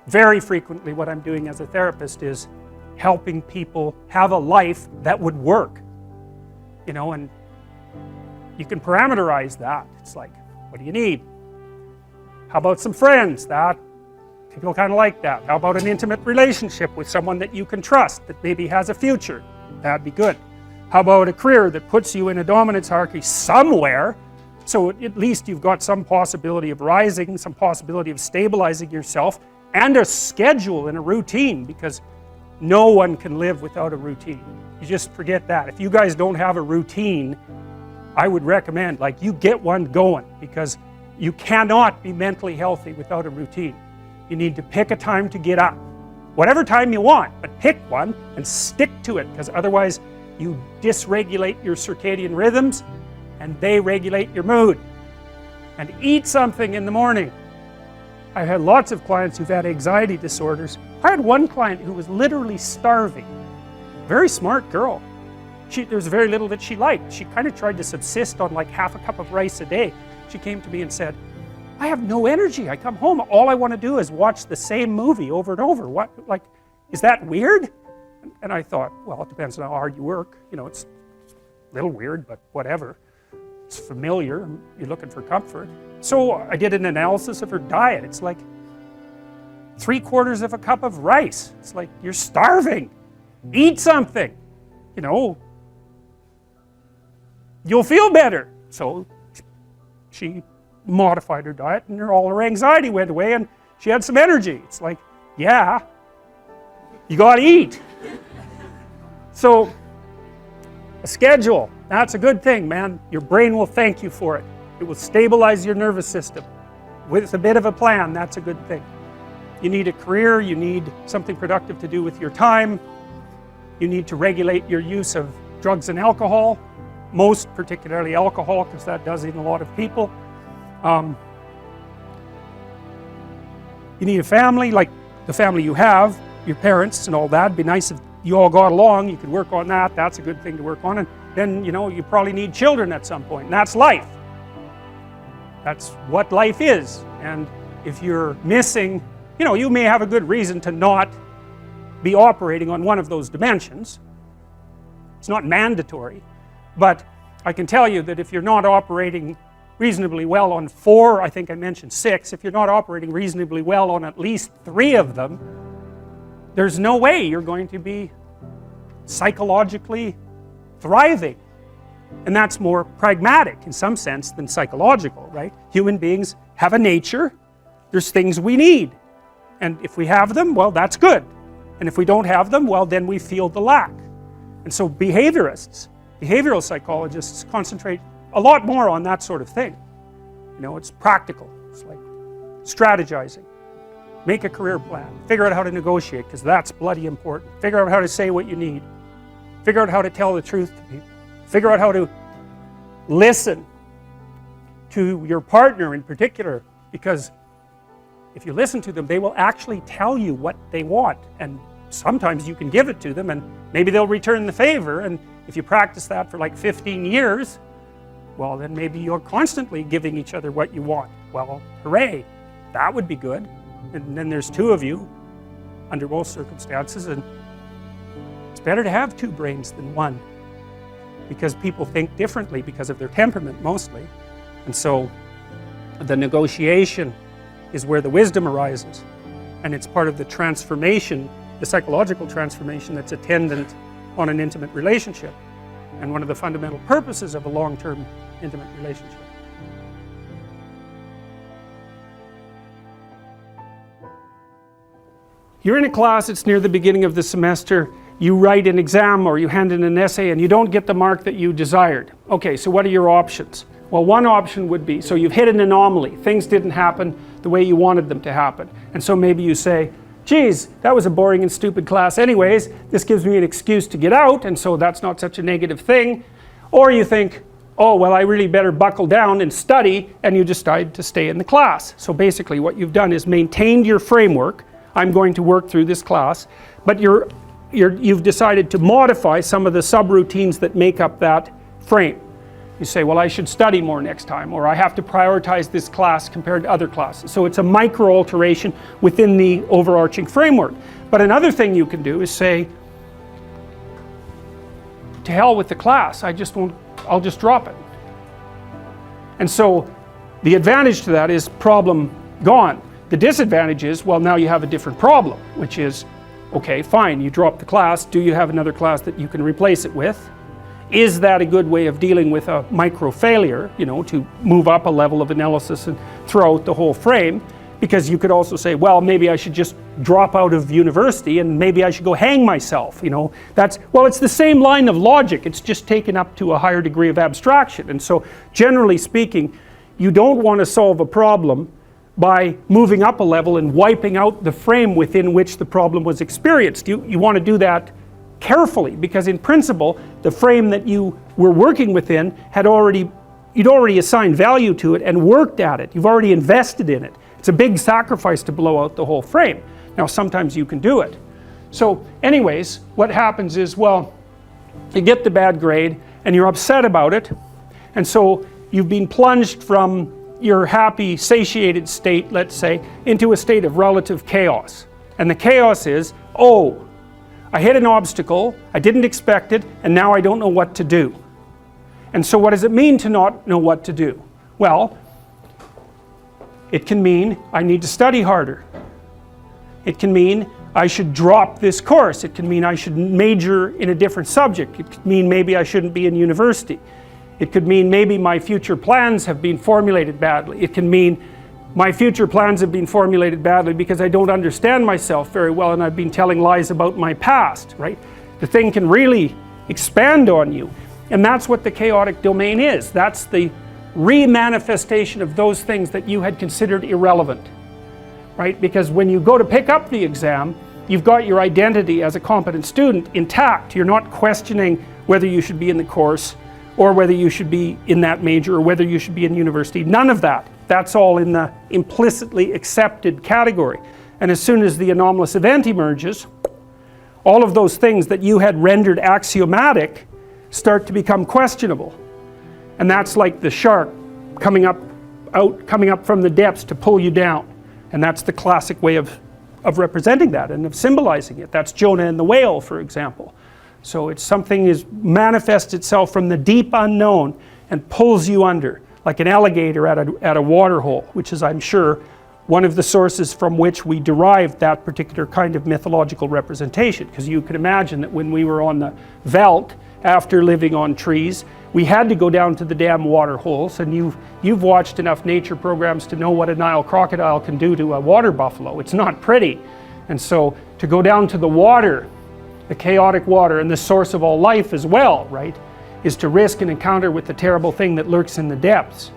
very frequently what I'm doing as a therapist is helping people have a life that would work. And you can parameterize that. It's like, what do you need? How about some friends? That people kind of like that. How about an intimate relationship with someone that you can trust, that maybe has a future? That'd be good. How about a career that puts you in a dominance hierarchy somewhere, so at least you've got some possibility of rising, some possibility of stabilizing yourself, and a schedule and a routine, because no one can live without a routine. You just forget that. If you guys don't have a routine, I would recommend, like, you get one going, because you cannot be mentally healthy without a routine. You need to pick a time to get up. Whatever time you want, but pick one and stick to it, because otherwise you dysregulate your circadian rhythms and they regulate your mood. And eat something in the morning. I've had lots of clients who've had anxiety disorders. I had one client who was literally starving. Very smart girl. There was very little that she liked. She kind of tried to subsist on like half a cup of rice a day. She came to me and said, I have no energy. I come home, all I want to do is watch the same movie over and over. What, like, is that weird? And I thought, well, it depends on how hard you work. You know, it's a little weird, but whatever. It's familiar. You're looking for comfort. So I did an analysis of her diet. It's like 3/4 of a cup of rice. It's like, you're starving. Eat something. You know, you'll feel better. So she modified her diet, and all her anxiety went away, and she had some energy. It's like, yeah, you got to eat. So a schedule, that's a good thing, man. Your brain will thank you for it. It will stabilize your nervous system. With a bit of a plan, that's a good thing. You need a career, you need something productive to do with your time. You need to regulate your use of drugs and alcohol, most particularly alcohol, because that does in a lot of people. You need a family, like the family you have, your parents and all that. It'd be nice if you all got along. You could work on that. That's a good thing to work on. And then, you know, you probably need children at some point, and that's life. That's what life is. And if you're missing, you know, you may have a good reason to not be operating on one of those dimensions. It's not mandatory, but I can tell you that if you're not operating reasonably well on 4, I think I mentioned 6, if you're not operating reasonably well on at least 3 of them, there's no way you're going to be psychologically thriving. And that's more pragmatic in some sense than psychological, right? Human beings have a nature. There's things we need. And if we have them, well, that's good. And if we don't have them, well, then we feel the lack. And so behaviorists, behavioral psychologists concentrate a lot more on that sort of thing. You know, it's practical. It's like strategizing. Make a career plan. Figure out how to negotiate, because that's bloody important. Figure out how to say what you need. Figure out how to tell the truth to people. Figure out how to listen to your partner in particular, because if you listen to them, they will actually tell you what they want, and sometimes you can give it to them and maybe they'll return the favor. And if you practice that for like 15 years, well, then maybe you're constantly giving each other what you want. Well, hooray, that would be good. And then there's 2 of you under most circumstances, and it's better to have 2 brains than 1, because people think differently because of their temperament mostly. And so the negotiation is where the wisdom arises, and it's part of the transformation, the psychological transformation that's attendant on an intimate relationship, and one of the fundamental purposes of a long-term intimate relationship. You're in a class, it's near the beginning of the semester, you write an exam or you hand in an essay and you don't get the mark that you desired. Okay, so what are your options? Well, one option would be, so you've hit an anomaly, things didn't happen the way you wanted them to happen. And so maybe you say, geez, that was a boring and stupid class anyways, this gives me an excuse to get out, and so that's not such a negative thing. Or you think, oh, well, I really better buckle down and study, and you decide to stay in the class. So basically what you've done is maintained your framework. I'm going to work through this class, but you've decided to modify some of the subroutines that make up that frame. You say, well, I should study more next time, or I have to prioritize this class compared to other classes. So it's a micro alteration within the overarching framework. But another thing you can do is say, to hell with the class, I'll just drop it. And so the advantage to that is problem gone. The disadvantage is, well, now you have a different problem, which is, okay, fine, you drop the class, do you have another class that you can replace it with? is that a good way of dealing with a micro failure, you know, to move up a level of analysis and throw out the whole frame? Because you could also say, well, maybe I should just drop out of university and maybe I should go hang myself, you know. Well, it's the same line of logic, it's just taken up to a higher degree of abstraction. And so, generally speaking, you don't want to solve a problem by moving up a level and wiping out the frame within which the problem was experienced. You want to do that carefully, because in principle, the frame that you were working within you'd already assigned value to it and worked at it. You've already invested in it. It's a big sacrifice to blow out the whole frame. Now, sometimes you can do it. So anyways, what happens is, well, you get the bad grade and you're upset about it, and so you've been plunged from your happy, satiated state, let's say, into a state of relative chaos. And the chaos is, oh, I hit an obstacle, I didn't expect it, and now I don't know what to do. And so what does it mean to not know what to do? Well, it can mean I need to study harder. It can mean I should drop this course. It can mean I should major in a different subject. It could mean maybe I shouldn't be in university. It could mean maybe my future plans have been formulated badly. It can mean my future plans have been formulated badly because I don't understand myself very well and I've been telling lies about my past, right? The thing can really expand on you. And that's what the chaotic domain is. That's the re-manifestation of those things that you had considered irrelevant, right? Because when you go to pick up the exam, you've got your identity as a competent student intact. You're not questioning whether you should be in the course or whether you should be in that major or whether you should be in university. None of that. That's all in the implicitly accepted category. And as soon as the anomalous event emerges, all of those things that you had rendered axiomatic start to become questionable. And that's like the shark coming up from the depths to pull you down. And that's the classic way of representing that and of symbolizing it. That's Jonah and the whale, for example. So it's something is manifests itself from the deep unknown and pulls you under, like an alligator at a water hole, which is, I'm sure, one of the sources from which we derived that particular kind of mythological representation. Because you can imagine that when we were on the veldt, after living on trees, we had to go down to the damn water holes, and you've watched enough nature programs to know what a Nile crocodile can do to a water buffalo. It's not pretty. And so to go down to the water, the chaotic water, and the source of all life as well, right, is to risk an encounter with the terrible thing that lurks in the depths.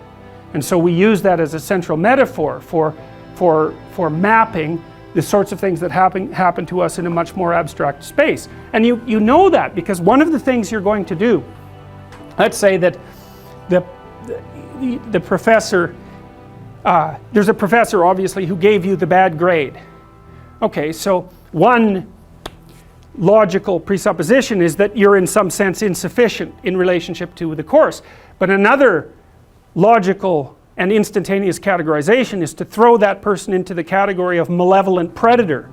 And so we use that as a central metaphor for mapping the sorts of things that happen to us in a much more abstract space. And you know that because one of the things you're going to do, let's say that the professor, there's a professor obviously who gave you the bad grade. Okay, so one logical presupposition is that you're in some sense insufficient in relationship to the course. But another logical and instantaneous categorization is to throw that person into the category of malevolent predator.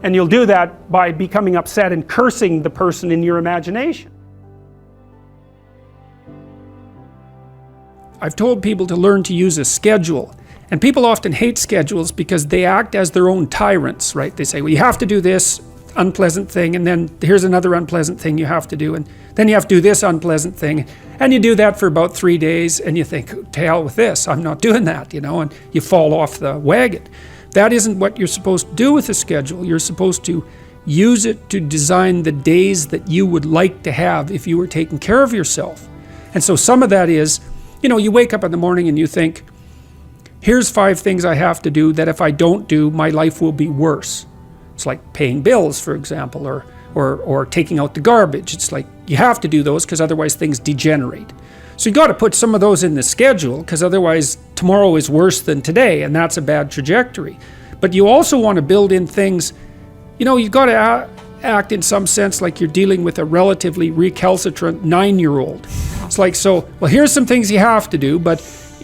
And you'll do that by becoming upset and cursing the person in your imagination. I've told people to learn to use a schedule. And people often hate schedules because they act as their own tyrants, right? They say, well, you have to do this unpleasant thing, and then here's another unpleasant thing you have to do, and then you have to do this unpleasant thing, and you do that for about 3 days, and you think, to hell with this, I'm not doing that, you know, and you fall off the wagon. That isn't what you're supposed to do with a schedule. You're supposed to use it to design the days that you would like to have if you were taking care of yourself. And so some of that is, you know, you wake up in the morning and you think, here's 5 things I have to do that if I don't do, my life will be worse. It's like paying bills, for example, or taking out the garbage. It's like you have to do those because otherwise things degenerate. So you got to put some of those in the schedule because otherwise tomorrow is worse than today, and that's a bad trajectory. But you also want to build in things, you know, you've got to act in some sense like you're dealing with a relatively recalcitrant 9-year-old. It's like, so, well, here's some things you have to do, but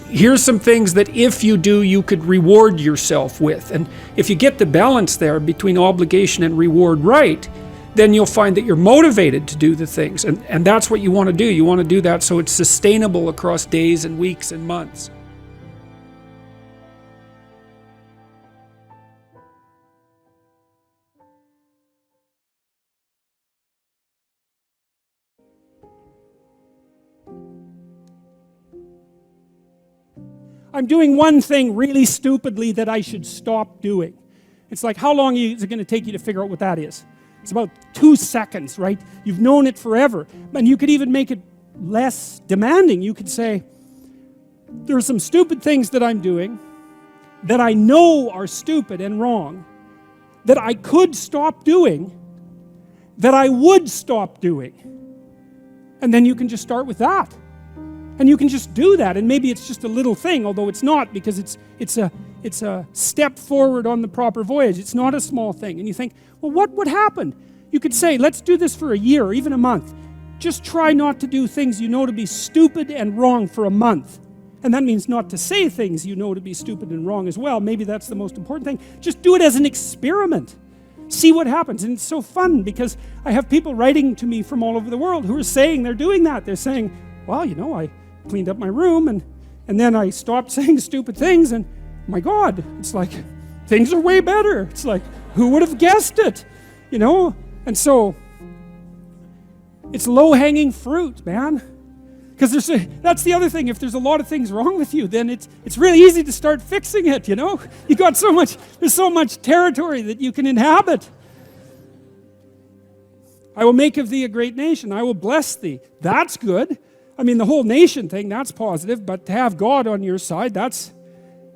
here's some things that if you do, you could reward yourself with. And if you get the balance there between obligation and reward right, then you'll find that you're motivated to do the things. And that's what you want to do. You want to do that so it's sustainable across days and weeks and months. I'm doing one thing really stupidly that I should stop doing. It's like, how long is it going to take you to figure out what that is? It's about 2 seconds, right? You've known it forever. And you could even make it less demanding. You could say, there are some stupid things that I'm doing that I know are stupid and wrong, that I could stop doing, that I would stop doing. And then you can just start with that. And you can just do that. And maybe it's just a little thing, although it's not, because it's a step forward on the proper voyage. It's not a small thing. And you think, well, what would happen? You could say, let's do this for a year or even a month. Just try not to do things you know to be stupid and wrong for a month. And that means not to say things you know to be stupid and wrong as well. Maybe that's the most important thing. Just do it as an experiment. See what happens. And it's so fun because I have people writing to me from all over the world who are saying they're doing that. They're saying, well, I cleaned up my room and then I stopped saying stupid things and my God, it's like things are way better. It's like, who would have guessed it? And so it's low-hanging fruit, man. Because that's the other thing. If there's a lot of things wrong with you, then it's really easy to start fixing it, You got there's so much territory that you can inhabit. I will make of thee a great nation. I will bless thee. That's good. I mean, the whole nation thing, that's positive, but to have God on your side, that's,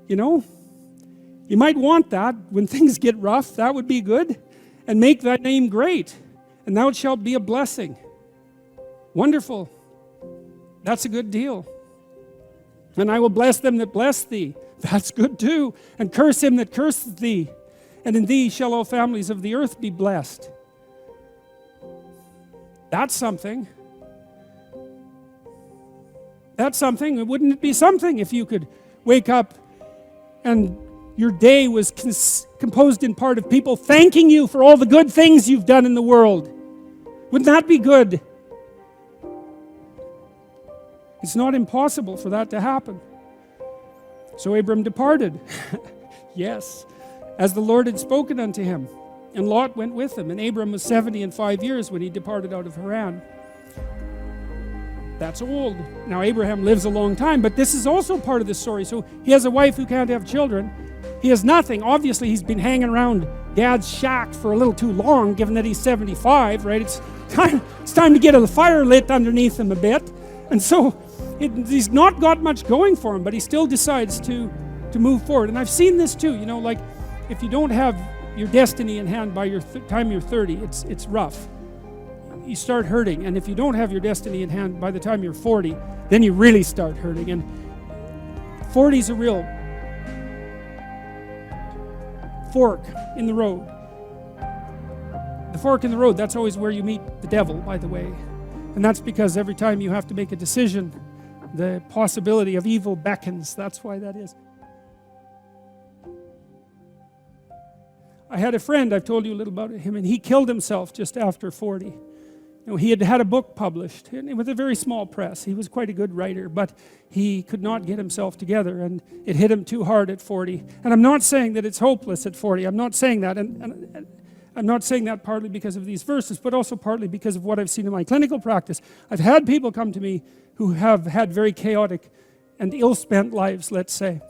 you might want that when things get rough. That would be good. And make thy name great, and thou shalt be a blessing. Wonderful. That's a good deal. And I will bless them that bless thee. That's good too. And curse him that curseth thee. And in thee shall all families of the earth be blessed. That's something. That's something. Wouldn't it be something if you could wake up and your day was composed in part of people thanking you for all the good things you've done in the world? Wouldn't that be good? It's not impossible for that to happen. So Abram departed. Yes, as the Lord had spoken unto him. And Lot went with him. And Abram was 70 and 5 years when he departed out of Haran. That's old. Now Abraham lives a long time, but this is also part of the story. So he has a wife who can't have children. He has nothing. Obviously, he's been hanging around Dad's shack for a little too long, given that he's 75, right? It's time to get a fire lit underneath him a bit. And so he's not got much going for him, but he still decides to move forward. And I've seen this too, like if you don't have your destiny in hand by your time you're 30, it's rough. You start hurting. And if you don't have your destiny in hand by the time you're 40, then you really start hurting. And 40 is a real fork in the road. The fork in the road, that's always where you meet the devil, by the way. And that's because every time you have to make a decision, the possibility of evil beckons. That's why that is. I had a friend, I've told you a little about him, and he killed himself just after 40. He had had a book published with a very small press. He was quite a good writer, but he could not get himself together, and it hit him too hard at 40. And I'm not saying that it's hopeless at 40. I'm not saying that. And I'm not saying that partly because of these verses, but also partly because of what I've seen in my clinical practice. I've had people come to me who have had very chaotic and ill-spent lives, let's say,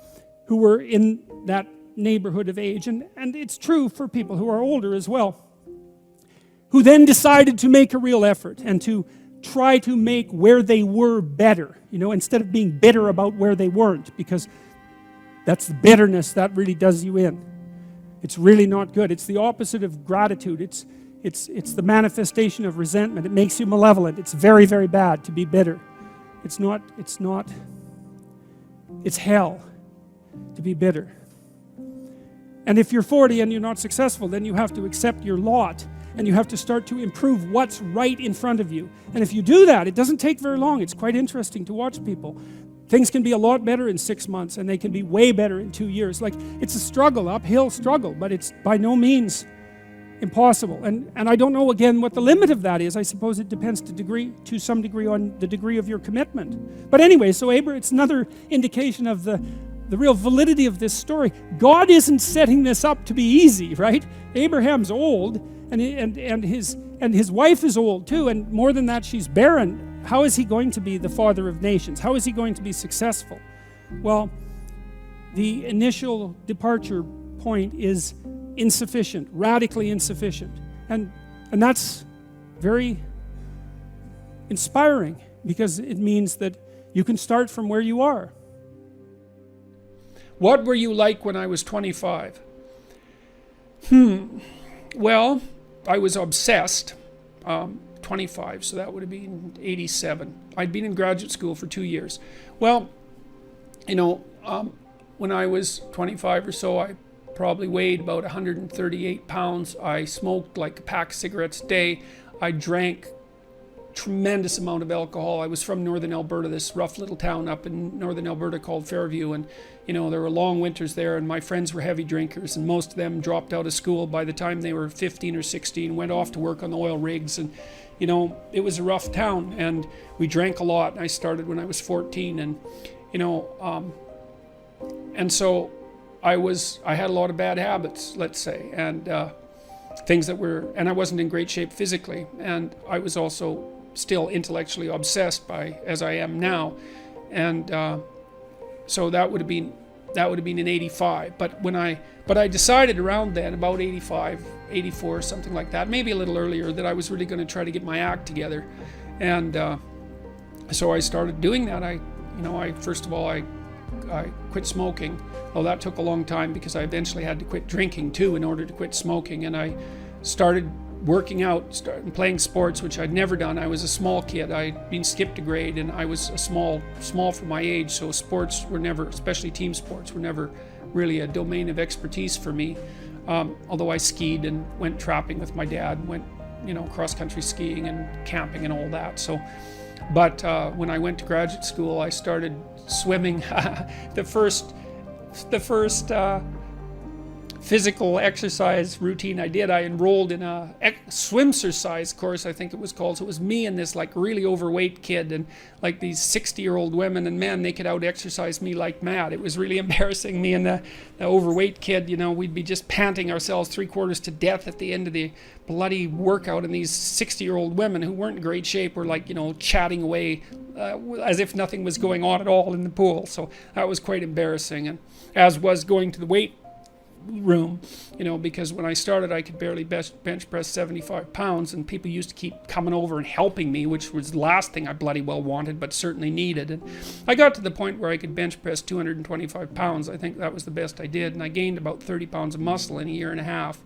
who were in that neighborhood of age. And it's true for people who are older as well, who then decided to make a real effort and to try to make where they were better, instead of being bitter about where they weren't, because that's the bitterness that really does you in. It's really not good. It's the opposite of gratitude. It's the manifestation of resentment. It makes you malevolent. It's very, very bad to be bitter. It's hell to be bitter. And if you're 40 and you're not successful, then you have to accept your lot and you have to start to improve what's right in front of you. And if you do that, it doesn't take very long. It's quite interesting to watch people. Things can be a lot better in 6 months and they can be way better in 2 years. Like, it's a struggle, uphill struggle, but it's by no means impossible. And I don't know, again, what the limit of that is. I suppose it depends to some degree on the degree of your commitment. But anyway, so it's another indication of the real validity of this story. God isn't setting this up to be easy, right? Abraham's old, and his wife is old too, and more than that, she's barren. How is he going to be the father of nations? How is he going to be successful? Well, the initial departure point is insufficient, radically insufficient. And that's very inspiring, because it means that you can start from where you are. What were you like when I was 25? Well, I was obsessed. 25, so that would have been 87. I'd been in graduate school for 2 years. Well, when I was 25 or so, I probably weighed about 138 pounds. I smoked like a pack of cigarettes a day. I drank tremendous amount of alcohol. I was from northern Alberta, this rough little town up in northern Alberta called Fairview, and there were long winters there, and my friends were heavy drinkers, and most of them dropped out of school by the time they were 15 or 16, went off to work on the oil rigs, and it was a rough town, and we drank a lot. I started when I was 14, and and so I had a lot of bad habits, let's say, and and I wasn't in great shape physically, and I was also still intellectually obsessed as I am now, and so that would have been in 85. But I decided around then, about 85, 84, something like that, maybe a little earlier, that I was really going to try to get my act together, and so I started doing that. First of all, I quit smoking. Well, that took a long time, because I eventually had to quit drinking too in order to quit smoking, and I started working out, started playing sports, which I'd never done. I was a small kid. I'd been skipped a grade, and I was small for my age, so sports were never, especially team sports, were never really a domain of expertise for me. Although I skied and went trapping with my dad, went cross-country skiing and camping and all that. So, but when I went to graduate school, I started swimming. The first physical exercise routine I did, I enrolled in a swimsercise course, I think it was called. So it was me and this like really overweight kid, and like these 60-year-old women, and man, they could out exercise me like mad. It was really embarrassing. Me and the overweight kid, we'd be just panting ourselves 3/4 to death at the end of the bloody workout, and these 60-year-old women who weren't in great shape were like chatting away as if nothing was going on at all in the pool. So that was quite embarrassing, and as was going to the weight room, because when I started I could barely bench press 75 pounds, and people used to keep coming over and helping me, which was the last thing I bloody well wanted, but certainly needed. And I got to the point where I could bench press 225 pounds. I think that was the best I did, and I gained about 30 pounds of muscle in a year and a half.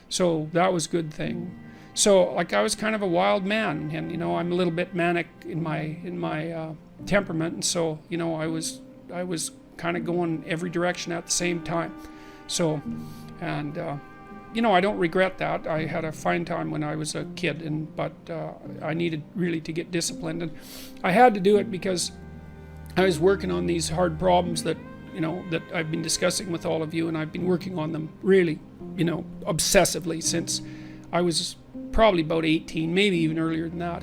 So that was a good thing. So like I was kind of a wild man, and I'm a little bit manic in my temperament, and so I was kind of going every direction at the same time. So, and I don't regret that. I had a fine time when I was a kid, but I needed really to get disciplined, and I had to do it because I was working on these hard problems that that I've been discussing with all of you, and I've been working on them really obsessively since I was probably about 18, maybe even earlier than that.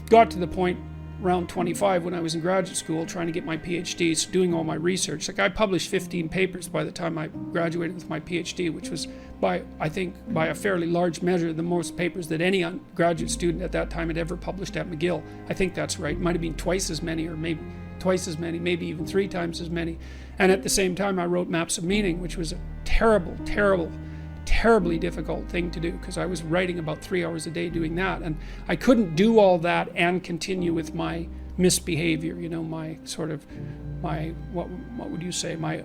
Got to the point around 25 when I was in graduate school trying to get my PhD, so doing all my research. Like I published 15 papers by the time I graduated with my PhD, which was I think by a fairly large measure the most papers that any graduate student at that time had ever published at McGill. I think that's right. It might have been twice as many, or maybe twice as many, maybe even 3 times as many. And at the same time I wrote Maps of Meaning, which was a terribly difficult thing to do, because I was writing about 3 hours a day doing that, and I couldn't do all that and continue with my misbehavior, my sort of what would you say, my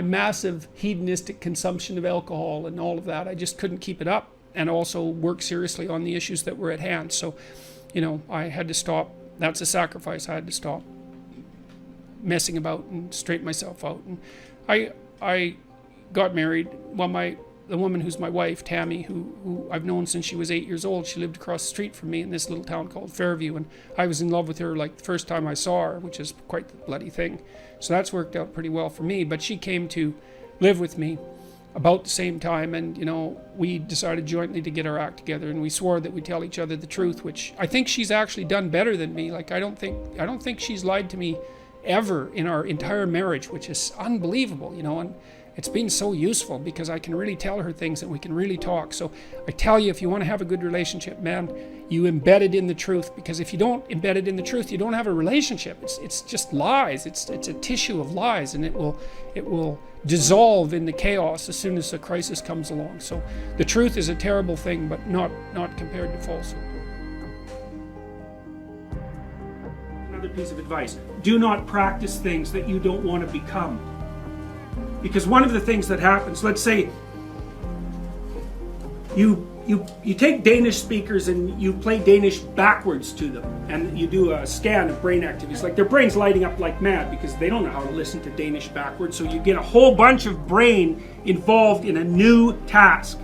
massive hedonistic consumption of alcohol and all of that. I just couldn't keep it up, and also work seriously on the issues that were at hand. So I had to stop. That's a sacrifice. I had to stop messing about and straighten myself out. And I got married. Well, the woman who's my wife, Tammy, who I've known since she was 8 years old, she lived across the street from me in this little town called Fairview, and I was in love with her like the first time I saw her, which is quite the bloody thing. So that's worked out pretty well for me. But she came to live with me about the same time, and we decided jointly to get our act together, and we swore that we'd tell each other the truth, which I think she's actually done better than me. Like I don't think she's lied to me ever in our entire marriage, which is unbelievable, it's been so useful because I can really tell her things and we can really talk. So I tell you, if you want to have a good relationship, man, you embed it in the truth, because if you don't embed it in the truth, you don't have a relationship. It's just lies. It's a tissue of lies, and it will dissolve in the chaos as soon as a crisis comes along. So the truth is a terrible thing, but not compared to falsehood. Another piece of advice: do not practice things that you don't want to become. Because one of the things that happens, let's say you take Danish speakers and you play Danish backwards to them, and you do a scan of brain activities. Like, their brain's lighting up like mad because they don't know how to listen to Danish backwards. So you get a whole bunch of brain involved in a new task.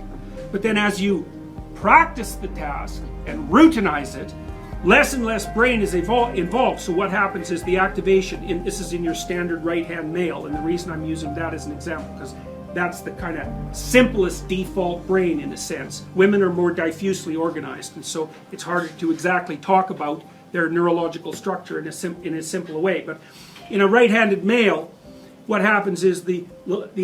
But then as you practice the task and routinize it, less and less brain is involved. So what happens is the activation, this is in your standard right-hand male, and the reason I'm using that as an example, because that's the kind of simplest default brain in a sense. Women are more diffusely organized, and so it's harder to exactly talk about their neurological structure in a simple way. But in a right-handed male, what happens is the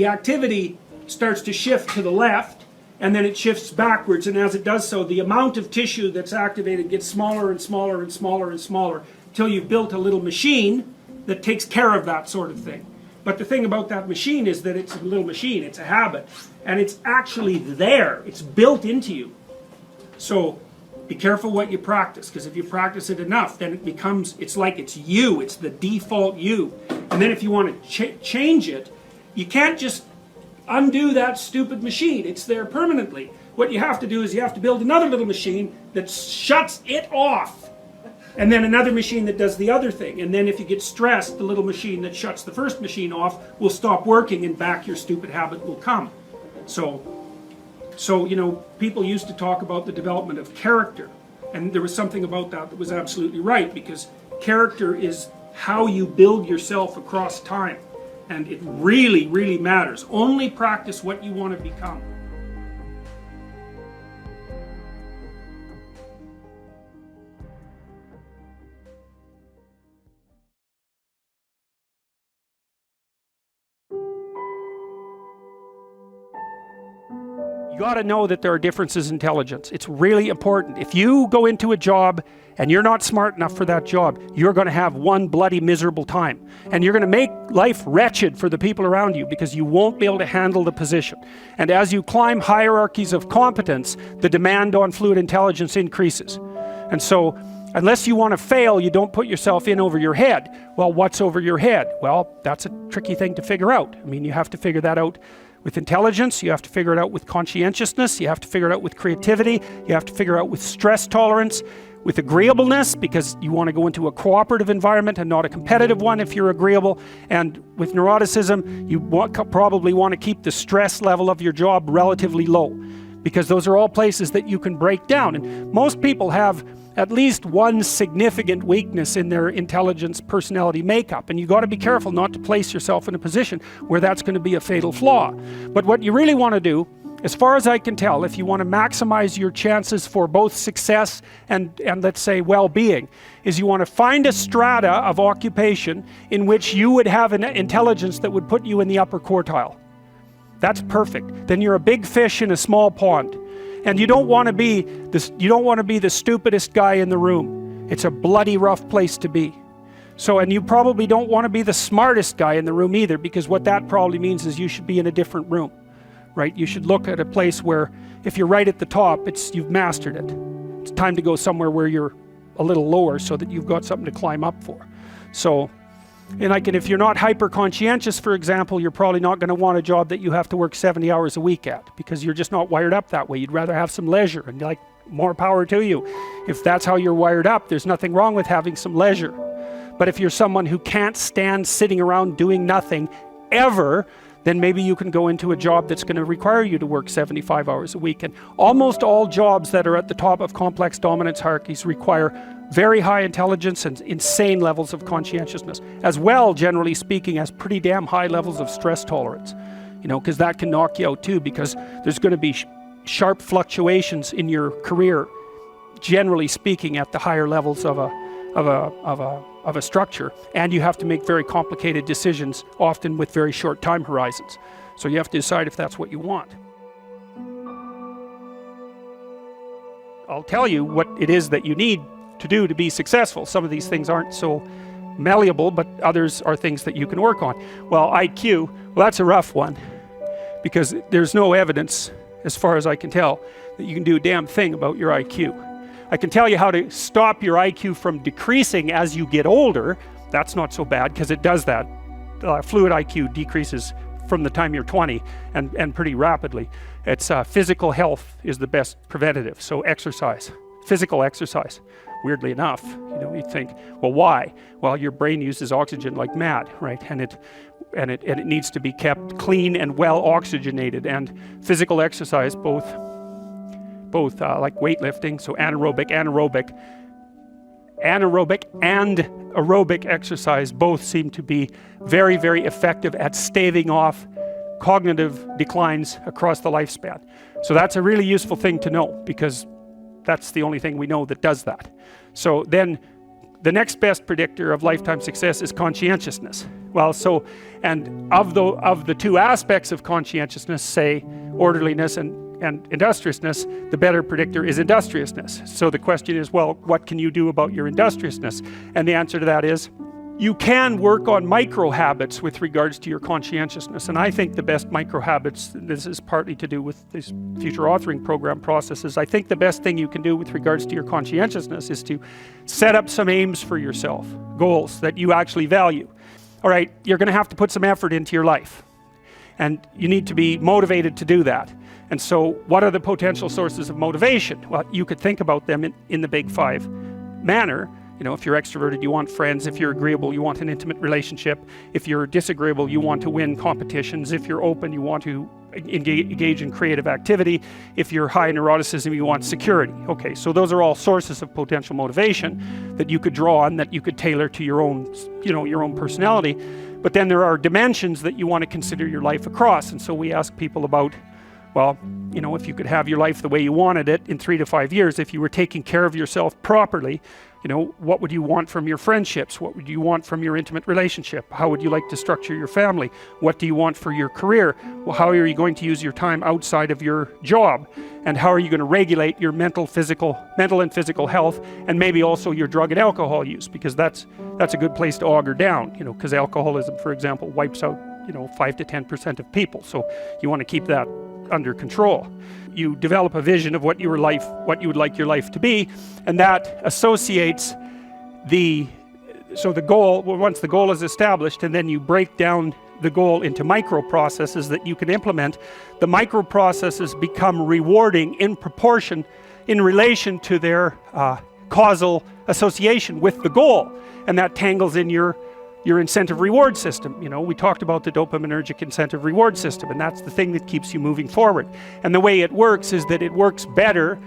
activity starts to shift to the left, and then it shifts backwards, and as it does so, the amount of tissue that's activated gets smaller and smaller and smaller and smaller, until you've built a little machine that takes care of that sort of thing. But the thing about that machine is that it's a little machine, it's a habit, and it's actually there, it's built into you. So be careful what you practice, because if you practice it enough, then it's like it's you, it's the default you. And then if you want to change it, you can't just undo that stupid machine. It's there permanently. What you have to do is you have to build another little machine that shuts it off, and then another machine that does the other thing. And then if you get stressed, the little machine that shuts the first machine off will stop working, and back your stupid habit will come. So people used to talk about the development of character, and there was something about that was absolutely right, because character is how you build yourself across time. And it really, really matters. Only practice what you want to become. You got to know that there are differences in intelligence. It's really important. If you go into a job and you're not smart enough for that job, you're going to have one bloody miserable time. And you're going to make life wretched for the people around you, because you won't be able to handle the position. And as you climb hierarchies of competence, the demand on fluid intelligence increases. And so, unless you want to fail, you don't put yourself in over your head. Well, what's over your head? Well, that's a tricky thing to figure out. I mean, you have to figure that out with intelligence, you have to figure it out with conscientiousness, you have to figure it out with creativity, you have to figure out with stress tolerance, with agreeableness, because you want to go into a cooperative environment and not a competitive one if you're agreeable, and with neuroticism, you probably want to keep the stress level of your job relatively low, because those are all places that you can break down. And most people have at least one significant weakness in their intelligence personality makeup, and you got to be careful not to place yourself in a position where that's going to be a fatal flaw. But what you really want to do, as far as I can tell, if you want to maximize your chances for both success and let's say well-being, is you want to find a strata of occupation in which you would have an intelligence that would put you in the upper quartile. That's perfect. Then you're a big fish in a small pond. And you don't want to be the stupidest guy in the room. It's a bloody rough place to be. So, and you probably don't want to be the smartest guy in the room either, because what that probably means is you should be in a different room, right? You should look at a place where, if you're right at the top, you've mastered it. It's time to go somewhere where you're a little lower, so that you've got something to climb up for. So, and if you're not hyper conscientious, for example, you're probably not going to want a job that you have to work 70 hours a week at, because you're just not wired up that way. You'd rather have some leisure, and like, more power to you. If that's how you're wired up, there's nothing wrong with having some leisure. But if you're someone who can't stand sitting around doing nothing ever, then maybe you can go into a job that's going to require you to work 75 hours a week. And almost all jobs that are at the top of complex dominance hierarchies require very high intelligence and insane levels of conscientiousness, as well, generally speaking, as pretty damn high levels of stress tolerance. Because that can knock you out too, because there's going to be sharp fluctuations in your career, generally speaking, at the higher levels of a structure, and you have to make very complicated decisions, often with very short time horizons. So you have to decide if that's what you want. I'll tell you what it is that you need to do to be successful. Some of these things aren't so malleable, but others are things that you can work on. Well, IQ, well, that's a rough one, because there's no evidence, as far as I can tell, that you can do a damn thing about your IQ. I can tell you how to stop your IQ from decreasing as you get older. That's not so bad, because it does that. Fluid IQ decreases from the time you're 20 and pretty rapidly. It's physical health is the best preventative. So exercise, physical exercise. Weirdly enough, you think, well, why? Well, your brain uses oxygen like mad, right? And it needs to be kept clean and well oxygenated. And physical exercise, both like weightlifting, so anaerobic and aerobic exercise both seem to be very, very effective at staving off cognitive declines across the lifespan. So that's a really useful thing to know, because that's the only thing we know that does that. So then the next best predictor of lifetime success is conscientiousness. Well, so, and of the two aspects of conscientiousness, say orderliness and industriousness, the better predictor is industriousness. So the question is, well, what can you do about your industriousness? And the answer to that is, you can work on micro habits with regards to your conscientiousness. And I think the best micro habits, this is partly to do with this future authoring program processes, I think the best thing you can do with regards to your conscientiousness is to set up some aims for yourself, goals that you actually value. All right, you're going to have to put some effort into your life, and you need to be motivated to do that. And so what are the potential sources of motivation? Well, you could think about them in the big five manner. If you're extroverted, you want friends. If you're agreeable, you want an intimate relationship. If you're disagreeable, you want to win competitions. If you're open, you want to engage in creative activity. If you're high in neuroticism, you want security. Okay, so those are all sources of potential motivation that you could draw on, that you could tailor to your own, your own personality. But then there are dimensions that you want to consider your life across. And so we ask people about, well, if you could have your life the way you wanted it in 3 to 5 years, if you were taking care of yourself properly, what would you want from your friendships? What would you want from your intimate relationship? How would you like to structure your family? What do you want for your career? Well, how are you going to use your time outside of your job? And how are you going to regulate your mental and physical health, and maybe also your drug and alcohol use? Because that's a good place to auger down, because alcoholism, for example, wipes out 5 to 10% of people. So you want to keep that under control. You develop a vision of what you would like your life to be, and that associates the goal. Well, once the goal is established, and then you break down the goal into micro processes that you can implement, the micro processes become rewarding in proportion, in relation to their causal association with the goal, and that tangles in your incentive reward system. We talked about the dopaminergic incentive reward system, and that's the thing that keeps you moving forward. And the way it works is that it works better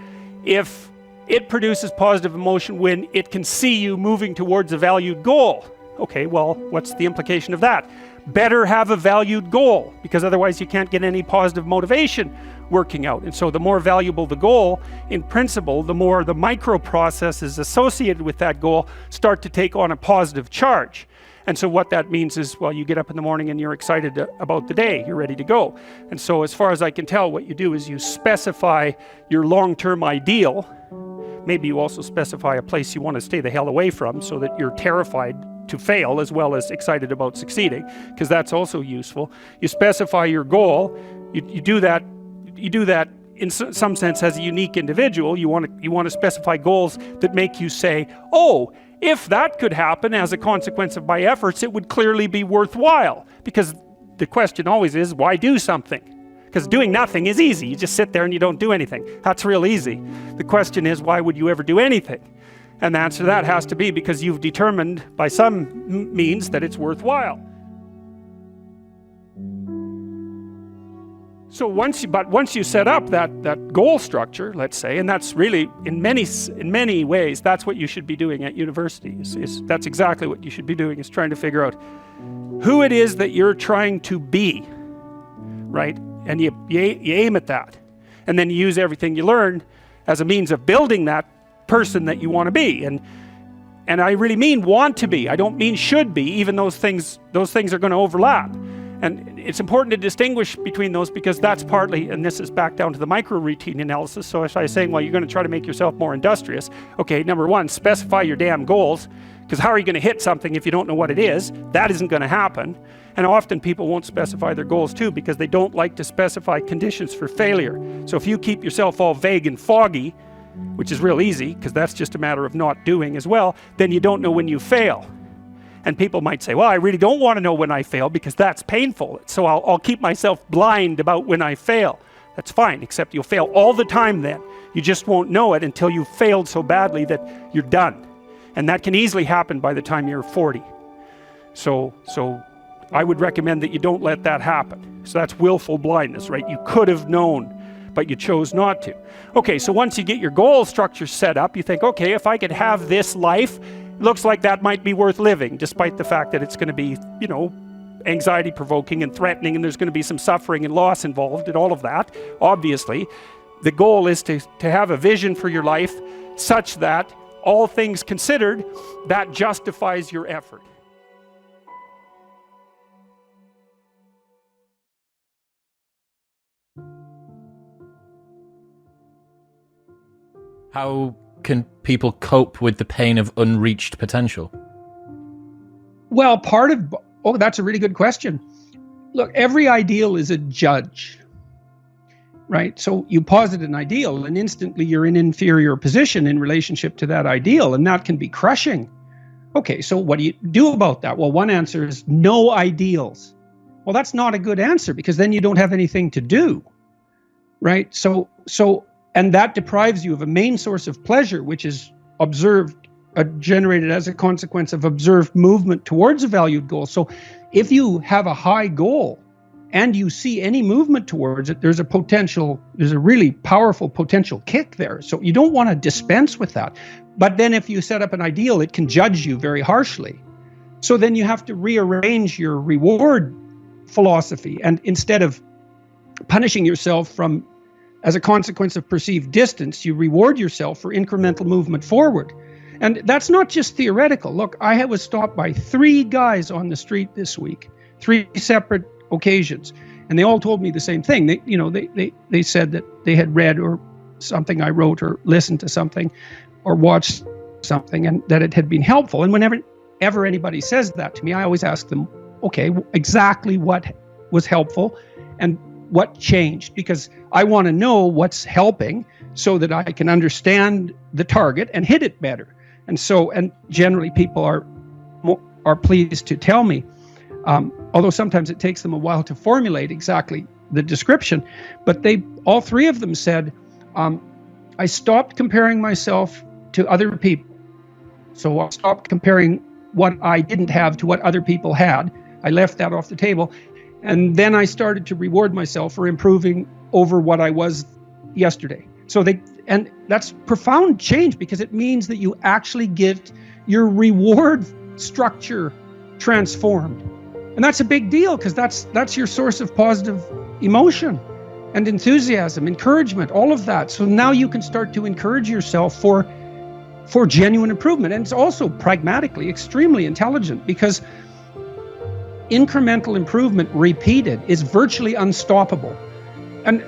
if it produces positive emotion when it can see you moving towards a valued goal. Okay, well, what's the implication of that? Better have a valued goal, because otherwise you can't get any positive motivation working out. And so the more valuable the goal, in principle, the more the micro processes associated with that goal start to take on a positive charge. And so what that means is, well, you get up in the morning and you're excited about the day, you're ready to go. And so as far as I can tell, what you do is you specify your long-term ideal. Maybe you also specify a place you want to stay the hell away from, so that you're terrified to fail as well as excited about succeeding, because that's also useful. You specify your goal. You do that in some sense as a unique individual. You want to specify goals that make you say, oh, if that could happen as a consequence of my efforts, it would clearly be worthwhile. Because the question always is, why do something? Because doing nothing is easy. You just sit there and you don't do anything. That's real easy. The question is, why would you ever do anything? And the answer to that has to be because you've determined by some means that it's worthwhile. So once you set up that goal structure, let's say, and that's really in many ways that's what you should be doing at university. That's exactly what you should be doing, is trying to figure out who it is that you're trying to be, right? And you aim at that, and then you use everything you learn as a means of building that person that you want to be. And I really mean want to be. I don't mean should be. Even those things are going to overlap. And it's important to distinguish between those, because that's partly, and this is back down to the micro routine analysis. So if I was saying, well, you're going to try to make yourself more industrious. Okay, number one, specify your damn goals, because how are you going to hit something if you don't know what it is? That isn't going to happen. And often people won't specify their goals too, because they don't like to specify conditions for failure. So if you keep yourself all vague and foggy, which is real easy, because that's just a matter of not doing as well, then you don't know when you fail. And people might say, well, I really don't want to know when I fail because that's painful. So I'll keep myself blind about when I fail. That's fine, except you'll fail all the time then. You just won't know it until you've failed so badly that you're done. And that can easily happen by the time you're 40. So I would recommend that you don't let that happen. So that's willful blindness, right? You could have known, but you chose not to. Okay, so once you get your goal structure set up, you think, okay, if I could have this life, looks like that might be worth living, despite the fact that it's going to be, you know, anxiety provoking and threatening, and there's going to be some suffering and loss involved and all of that. Obviously, the goal is to have a vision for your life such that, all things considered, that justifies your effort. How can people cope with the pain of unreached potential? Well, that's a really good question. Look, every ideal is a judge, right? So you posit an ideal and instantly you're in inferior position in relationship to that ideal, and that can be crushing. Okay, so what do you do about that? Well, one answer is no ideals. Well, that's not a good answer, because then you don't have anything to do, right? And that deprives you of a main source of pleasure, which is generated as a consequence of observed movement towards a valued goal. So if you have a high goal and you see any movement towards it, there's a really powerful potential kick there. So you don't want to dispense with that. But then if you set up an ideal, it can judge you very harshly. So then you have to rearrange your reward philosophy. And instead of punishing yourself as a consequence of perceived distance, you reward yourself for incremental movement forward. And that's not just theoretical. Look, I was stopped by 3 guys on the street this week, 3 separate occasions, and they all told me the same thing. They said that they had read or something I wrote, or listened to something, or watched something, and that it had been helpful. And whenever anybody says that to me, I always ask them, okay, exactly what was helpful and what changed, because I want to know what's helping so that I can understand the target and hit it better. And generally people are pleased to tell me, although sometimes it takes them a while to formulate exactly the description. But all 3 of them said, I stopped comparing myself to other people. So I stopped comparing what I didn't have to what other people had. I left that off the table. And then I started to reward myself for improving over what I was yesterday. And that's profound change, because it means that you actually get your reward structure transformed. And that's a big deal, because that's your source of positive emotion and enthusiasm, encouragement, all of that. So now you can start to encourage yourself for genuine improvement. And it's also pragmatically extremely intelligent, because incremental improvement repeated is virtually unstoppable. And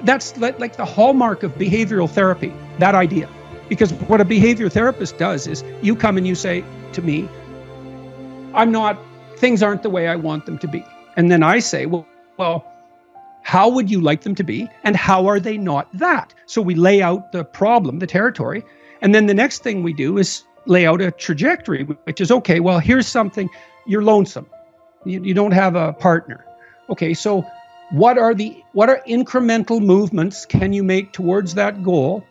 that's like the hallmark of behavioral therapy, that idea. Because what a behavior therapist does is, you come and you say to me, things aren't the way I want them to be. And then I say, well, how would you like them to be? And how are they not that? So we lay out the problem, the territory. And then the next thing we do is lay out a trajectory, which is, okay, well, here's something. You're lonesome. You don't have a partner. Okay, so what are incremental movements can you make towards that goal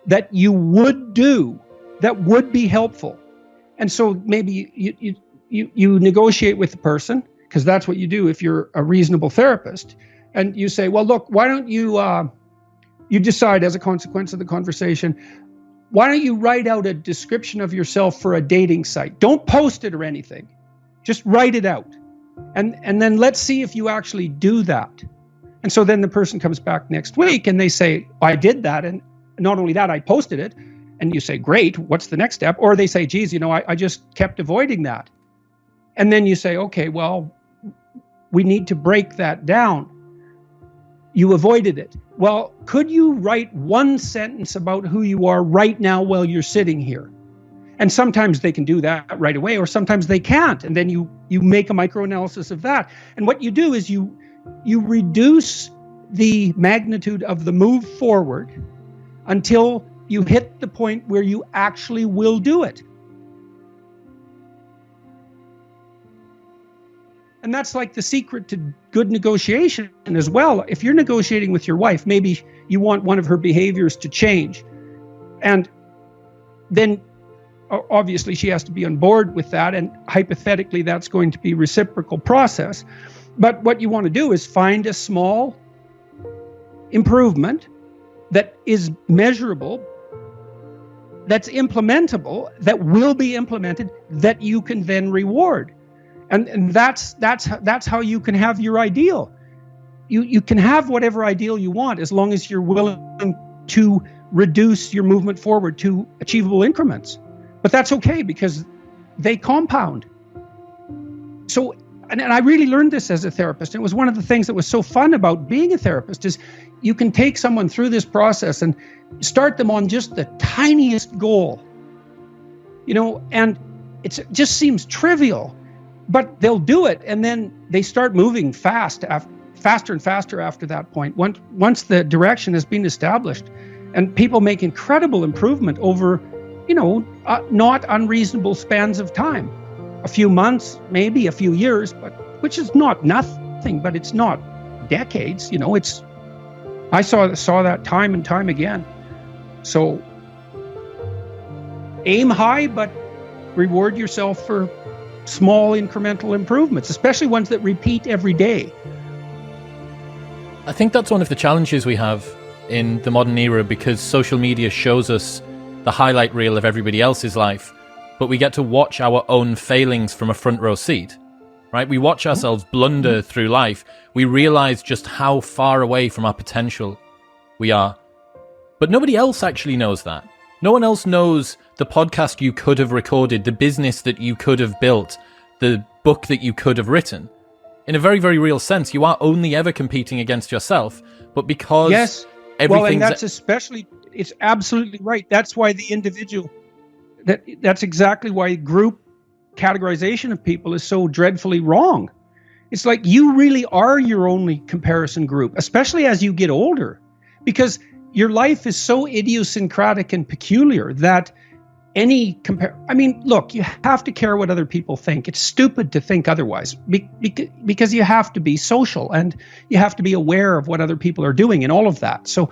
that you would do that would be helpful? And so maybe you negotiate with the person, because that's what you do if you're a reasonable therapist. And you say, well, look, why don't you decide as a consequence of the conversation, why don't you write out a description of yourself for a dating site? Don't post it or anything. Just write it out. And then let's see if you actually do that. And so then the person comes back next week and they say, I did that. And not only that, I posted it. And you say, great, what's the next step? Or they say, geez, I just kept avoiding that. And then you say, okay, well, we need to break that down. You avoided it. Well, could you write one sentence about who you are right now while you're sitting here? And sometimes they can do that right away, or sometimes they can't. And then you make a microanalysis of that. And what you do is you reduce the magnitude of the move forward until you hit the point where you actually will do it. And that's like the secret to good negotiation as well. If you're negotiating with your wife, maybe you want one of her behaviors to change. And then obviously she has to be on board with that. And hypothetically, that's going to be a reciprocal process. But what you want to do is find a small improvement that is measurable, that's implementable, that will be implemented, that you can then reward. And that's how you can have your ideal. You can have whatever ideal you want as long as you're willing to reduce your movement forward to achievable increments. But that's okay because they compound. So, and I really learned this as a therapist. It was one of the things that was so fun about being a therapist is you can take someone through this process and start them on just the tiniest goal, and it just seems trivial. But they'll do it, and then they start moving faster and faster after that point. Once the direction has been established, and people make incredible improvement over, not unreasonable spans of time, a few months, maybe a few years, but which is not nothing, but it's not decades. I saw that time and time again. So aim high, but reward yourself for small incremental improvements, especially ones that repeat every day. I think that's one of the challenges we have in the modern era, because social media shows us the highlight reel of everybody else's life, but we get to watch our own failings from a front row seat, right? We watch ourselves blunder through life. We realize just how far away from our potential we are. But nobody else actually knows that. No one else knows the podcast you could have recorded, the business that you could have built, the book that you could have written. In a very, very real sense, you are only ever competing against yourself, but because everything's... Well, and it's absolutely right. That's why the individual, that's exactly why group categorization of people is so dreadfully wrong. It's like you really are your only comparison group, especially as you get older, because your life is so idiosyncratic and peculiar that look, you have to care what other people think. It's stupid to think otherwise because you have to be social and you have to be aware of what other people are doing and all of that. So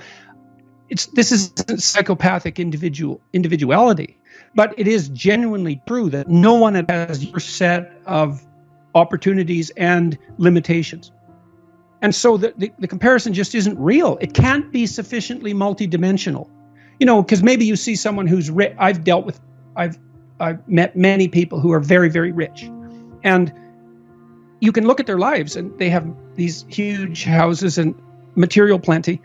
this is psychopathic individuality, but it is genuinely true that no one has your set of opportunities and limitations. And so the comparison just isn't real. It can't be sufficiently multidimensional. Because maybe you see someone who's rich. I've met many people who are very, very rich. And you can look at their lives and they have these huge houses and material plenty,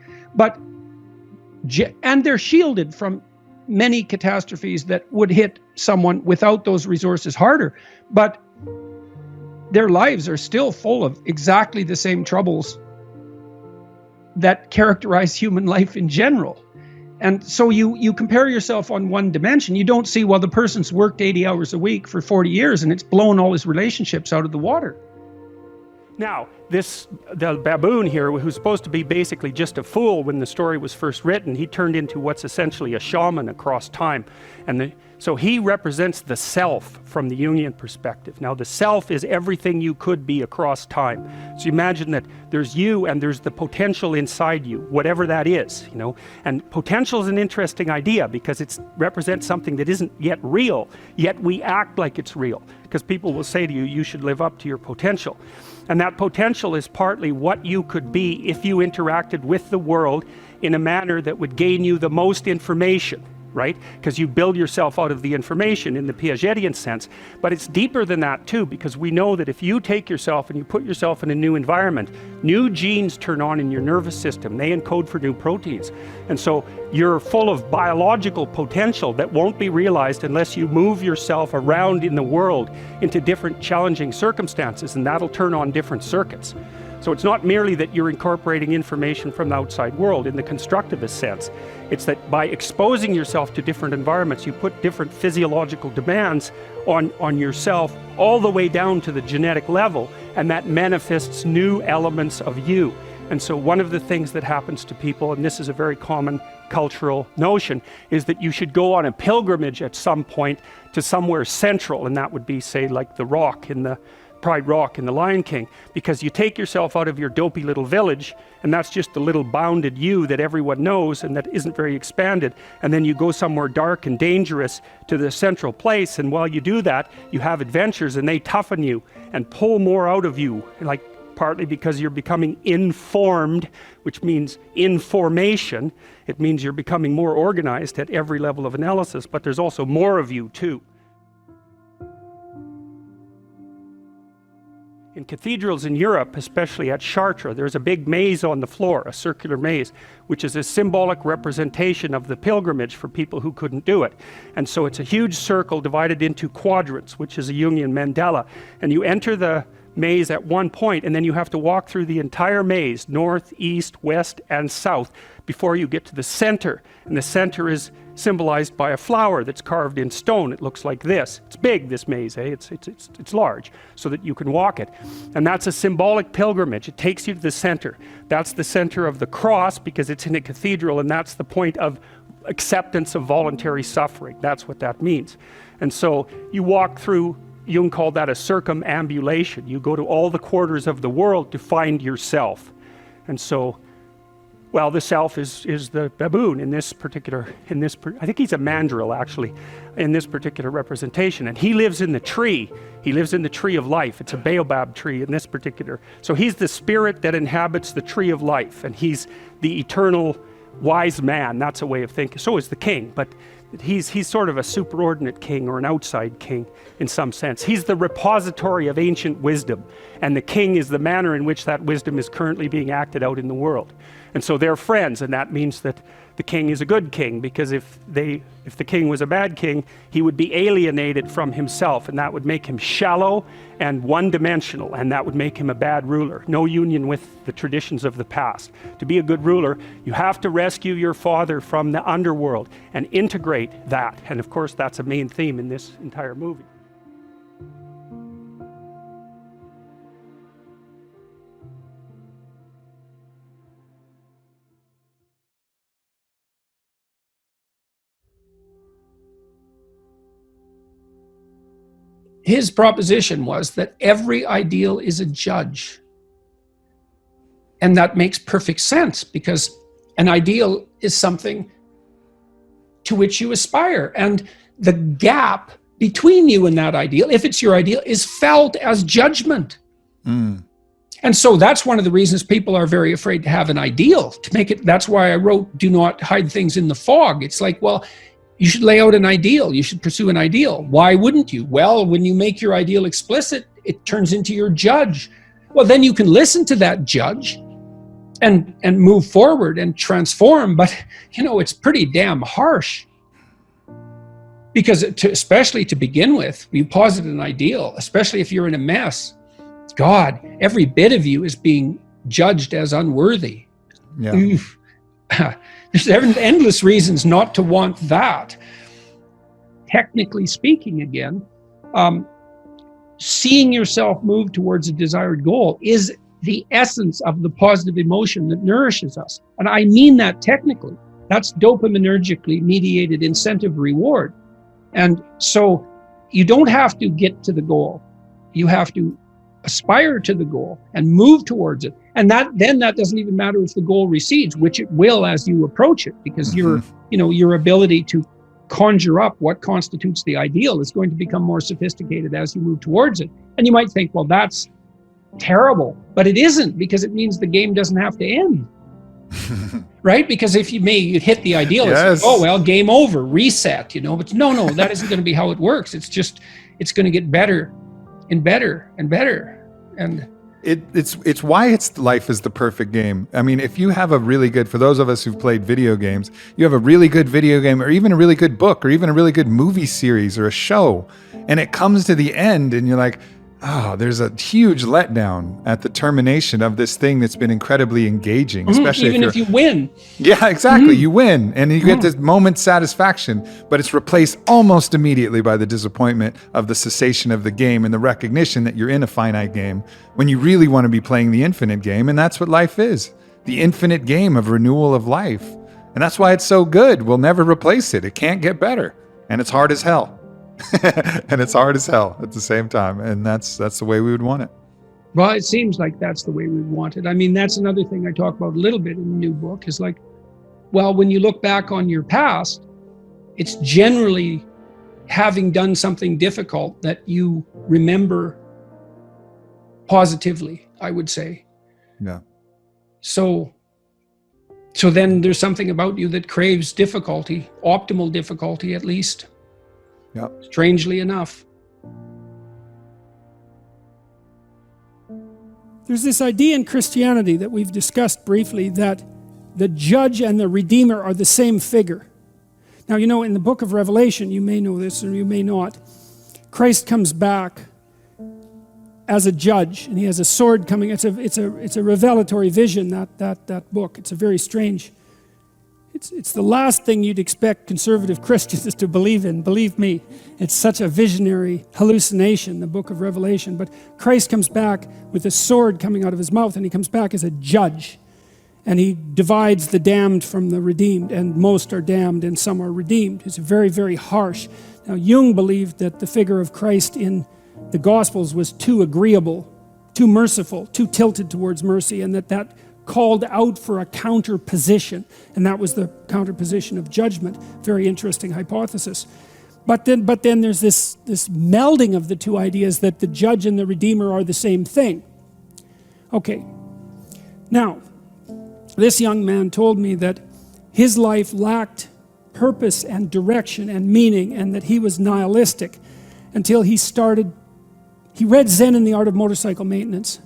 and they're shielded from many catastrophes that would hit someone without those resources harder. But their lives are still full of exactly the same troubles that characterize human life in general. And so you compare yourself on one dimension. You don't see, well, the person's worked 80 hours a week for 40 years and it's blown all his relationships out of the water. Now, the baboon here, who's supposed to be basically just a fool when the story was first written, he turned into what's essentially a shaman across time. So he represents the self from the Jungian perspective. Now, the self is everything you could be across time. So you imagine that there's you and there's the potential inside you, whatever that is, And potential is an interesting idea because it represents something that isn't yet real, yet we act like it's real. Because people will say to you, you should live up to your potential. And that potential is partly what you could be if you interacted with the world in a manner that would gain you the most information. right? Because you build yourself out of the information in the Piagetian sense. But it's deeper than that too, because we know that if you take yourself and you put yourself in a new environment, new genes turn on in your nervous system. They encode for new proteins. And so you're full of biological potential that won't be realized unless you move yourself around in the world into different challenging circumstances, and that'll turn on different circuits. So it's not merely that you're incorporating information from the outside world in the constructivist sense. It's that by exposing yourself to different environments, you put different physiological demands on yourself all the way down to the genetic level, and that manifests new elements of you. And so one of the things that happens to people, and this is a very common cultural notion, is that you should go on a pilgrimage at some point to somewhere central, and that would be, say, like the Rock in the Pride Rock in The Lion King, because you take yourself out of your dopey little village, and that's just the little bounded you that everyone knows and that isn't very expanded, and then you go somewhere dark and dangerous to the central place, and while you do that, you have adventures, and they toughen you and pull more out of you, like partly because you're becoming informed, which means information. It means you're becoming more organized at every level of analysis, but there's also more of you too. In cathedrals in Europe, especially at Chartres, there's a big maze on the floor, a circular maze, which is a symbolic representation of the pilgrimage for people who couldn't do it. And so it's a huge circle divided into quadrants, which is a Jungian mandala. And you enter the maze at one point, and then you have to walk through the entire maze, north, east, west, and south, before you get to the center. And the center is symbolized by a flower that's carved in stone. It looks like this. It's big, this maze, eh? It's large, so that you can walk it. And that's a symbolic pilgrimage. It takes you to the center. That's the center of the cross, because it's in a cathedral, and that's the point of acceptance of voluntary suffering. That's what that means. And so you walk through, Jung called that a circumambulation. You go to all the quarters of the world to find yourself. And so, well, the self is the baboon in this particular, I think he's a mandrill actually, in this particular representation. And he lives in the tree. He lives in the tree of life. It's a baobab tree in this particular. So he's the spirit that inhabits the tree of life. And he's the eternal wise man. That's a way of thinking. So is the king, but he's sort of a superordinate king or an outside king in some sense. He's the repository of ancient wisdom, and the king is the manner in which that wisdom is currently being acted out in the world. And so they're friends, and that means that the king is a good king, because if the king was a bad king, he would be alienated from himself, and that would make him shallow and one-dimensional, and that would make him a bad ruler. No union with the traditions of the past. To be a good ruler, you have to rescue your father from the underworld and integrate that. And of course, that's a main theme in this entire movie. His proposition was that every ideal is a judge. And that makes perfect sense, because an ideal is something to which you aspire. And the gap between you and that ideal, if it's your ideal, is felt as judgment. And so that's one of the reasons people are very afraid to have an ideal, to make it. That's why I wrote, do not hide things in the fog. It's like, well, you should lay out an ideal. You should pursue an ideal. Why wouldn't you? Well, when you make your ideal explicit, it turns into your judge. Well, then you can listen to that judge and move forward and transform. But, it's pretty damn harsh. Because especially to begin with, you posit an ideal, especially if you're in a mess. God, every bit of you is being judged as unworthy. Yeah. There's endless reasons not to want that. Technically speaking, again, seeing yourself move towards a desired goal is the essence of the positive emotion that nourishes us. And I mean that technically. That's dopaminergically mediated incentive reward. And so you don't have to get to the goal. You have to aspire to the goal and move towards it. And that doesn't even matter if the goal recedes, which it will as you approach it, because your ability to conjure up what constitutes the ideal is going to become more sophisticated as you move towards it. And you might think, well, that's terrible, but it isn't, because it means the game doesn't have to end. right? Because if you'd hit the ideal, it's Yes. like, oh, well, game over, reset, but no, that isn't going to be how it works. It's going to get better and better and better. And it's why life is the perfect game. I mean, if you have for those of us who've played video games, you have a really good video game or even a really good book or even a really good movie series or a show, and it comes to the end and you're like, oh, there's a huge letdown at the termination of this thing that's been incredibly engaging, especially even if you win. Yeah, exactly. You win and you get this moment's satisfaction, but it's replaced almost immediately by the disappointment of the cessation of the game and the recognition that you're in a finite game when you really want to be playing the infinite game. And that's what life is, the infinite game of renewal of life. And that's why it's so good. We'll never replace it. It can't get better. And it's hard as hell. And it's hard as hell at the same time. And that's the way we would want it. Well, it seems like that's the way we want it. I mean, that's another thing I talk about a little bit in the new book is like, well, when you look back on your past, it's generally having done something difficult that you remember positively, I would say. Yeah. So then there's something about you that craves difficulty, optimal difficulty at least. Yeah. Strangely enough. There's this idea in Christianity that we've discussed briefly that the judge and the redeemer are the same figure. Now, in the book of Revelation, you may know this or you may not, Christ comes back as a judge and he has a sword coming. It's a revelatory vision, that book. It's a very strange. It's the last thing you'd expect conservative Christians to believe in. Believe me, it's such a visionary hallucination, the book of Revelation. But Christ comes back with a sword coming out of his mouth, and he comes back as a judge. And he divides the damned from the redeemed, and most are damned and some are redeemed. It's very, very harsh. Now, Jung believed that the figure of Christ in the Gospels was too agreeable, too merciful, too tilted towards mercy, and that called out for a counter position, and that was the counter position of judgment. Very interesting hypothesis. But then there's this melding of the two ideas that the judge and the redeemer are the same thing. Okay. Now, this young man told me that his life lacked purpose and direction and meaning, and that he was nihilistic until he read Zen and the Art of Motorcycle Maintenance,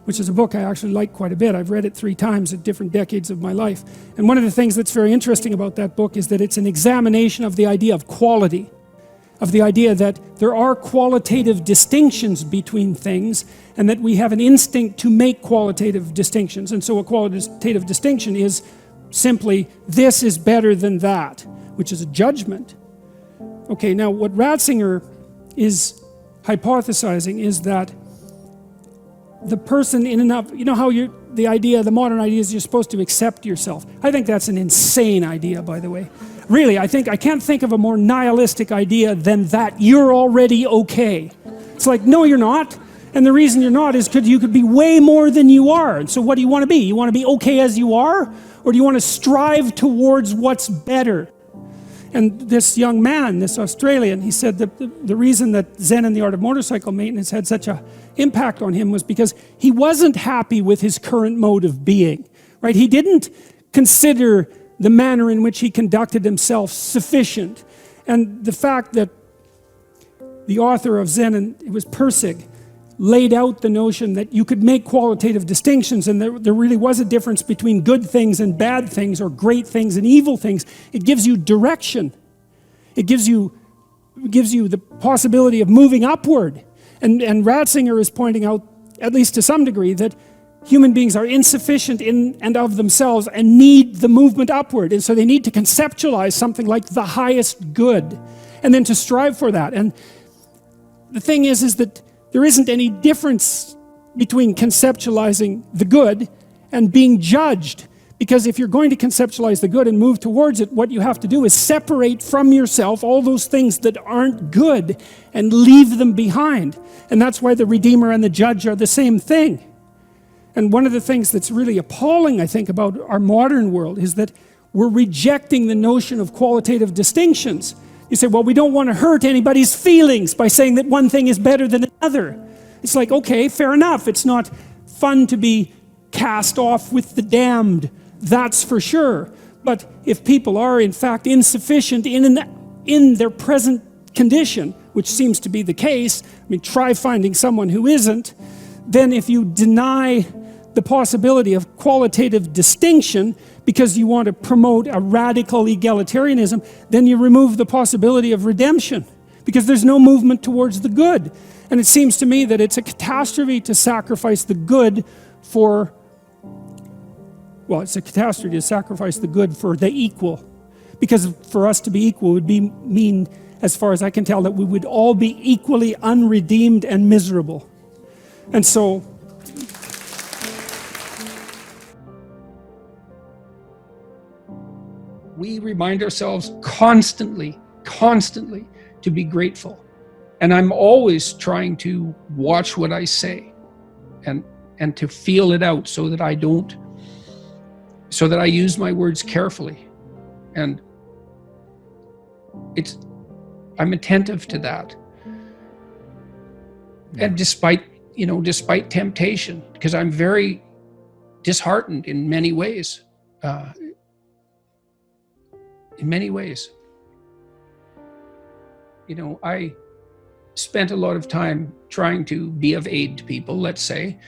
which is a book I actually like quite a bit. I've read it 3 times at different decades of my life. And one of the things that's very interesting about that book is that it's an examination of the idea of quality, of the idea that there are qualitative distinctions between things, and that we have an instinct to make qualitative distinctions. And so a qualitative distinction is simply, this is better than that, which is a judgment. Okay, now what Ratzinger is hypothesizing is that the person in and of, how the modern idea is you're supposed to accept yourself. I think that's an insane idea, by the way. Really, I can't think of a more nihilistic idea than that you're already okay. It's like, no, you're not. And the reason you're not is because you could be way more than you are. And so what do you want to be? You want to be okay as you are? Or do you want to strive towards what's better? And this young man, this Australian, he said that the reason that Zen and the Art of Motorcycle Maintenance had such an impact on him was because he wasn't happy with his current mode of being, right? He didn't consider the manner in which he conducted himself sufficient. And the fact that the author of Zen, and it was Persig, laid out the notion that you could make qualitative distinctions, and there really was a difference between good things and bad things, or great things and evil things. It gives you direction. It gives you the possibility of moving upward. And Ratzinger is pointing out, at least to some degree, that human beings are insufficient in and of themselves and need the movement upward. And so they need to conceptualize something like the highest good, and then to strive for that. And the thing is that there isn't any difference between conceptualizing the good and being judged. Because if you're going to conceptualize the good and move towards it, what you have to do is separate from yourself all those things that aren't good and leave them behind. And that's why the Redeemer and the Judge are the same thing. And one of the things that's really appalling, I think, about our modern world is that we're rejecting the notion of qualitative distinctions. You say, well, we don't want to hurt anybody's feelings by saying that one thing is better than another. It's like, okay, fair enough. It's not fun to be cast off with the damned, That's for sure. But if people are in fact insufficient in their present condition, which seems to be the case, I mean, try finding someone who isn't, then if you deny the possibility of qualitative distinction because you want to promote a radical egalitarianism, then you remove the possibility of redemption, because there's no movement towards the good. And it seems to me that it's a catastrophe to sacrifice the good for, well, it's a catastrophe to sacrifice the good for the equal. Because for us to be equal would mean, as far as I can tell, that we would all be equally unredeemed and miserable. And so, we remind ourselves constantly to be grateful. And I'm always trying to watch what I say and to feel it out so that I use my words carefully. And I'm attentive to that. And despite temptation, because I'm very disheartened in many ways. I spent a lot of time trying to be of aid to people, let's say.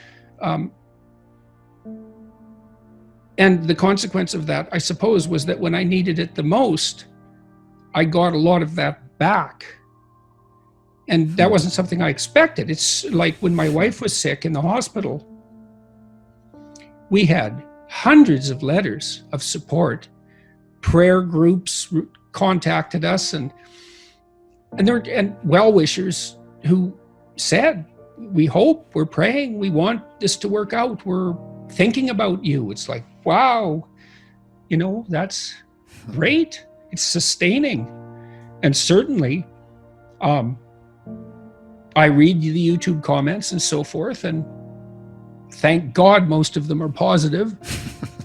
And the consequence of that, I suppose, was that when I needed it the most, I got a lot of that back. And that wasn't something I expected. It's like when my wife was sick in the hospital, we had hundreds of letters of support. Prayer groups contacted us and well-wishers who said, we hope, we're praying, we want this to work out, we're thinking about you. It's like, wow, that's great. It's sustaining. And certainly, I read the YouTube comments and so forth, and thank God most of them are positive.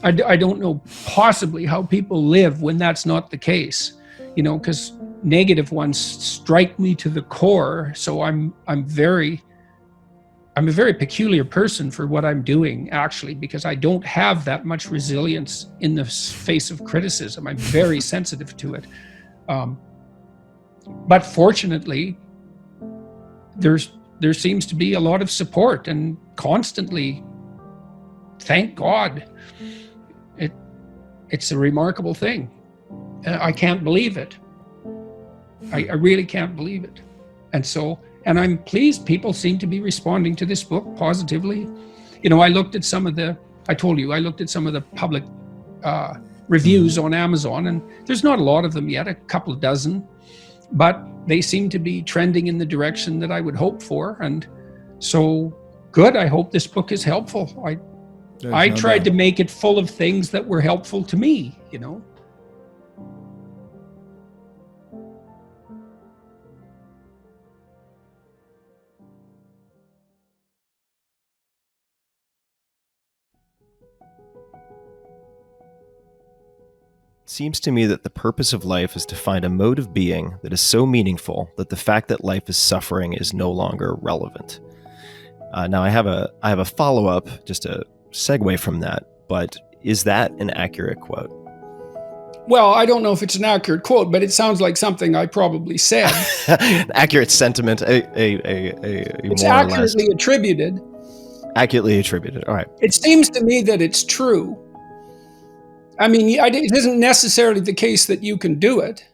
I don't know possibly how people live when that's not the case, because negative ones strike me to the core. So I'm a very peculiar person for what I'm doing, actually, because I don't have that much resilience in the face of criticism. I'm very sensitive to it. But fortunately, there seems to be a lot of support, and constantly, thank God. It's a remarkable thing. I can't believe it. I really can't believe it. And I'm pleased people seem to be responding to this book positively. I looked at some of the public reviews on Amazon, and there's not a lot of them yet, a couple of dozen, but they seem to be trending in the direction that I would hope for. And so good, I hope this book is helpful. I tried to make it full of things that were helpful to me, It seems to me that the purpose of life is to find a mode of being that is so meaningful that the fact that life is suffering is no longer relevant. Now I have a follow-up, just a segue from that, but is that an accurate quote? Well, I don't know if it's an accurate quote, but it sounds like something I probably said. An accurate sentiment, it's more accurately attributed. Accurately attributed, all right. It seems to me that it's true. I mean, it isn't necessarily the case that you can do it.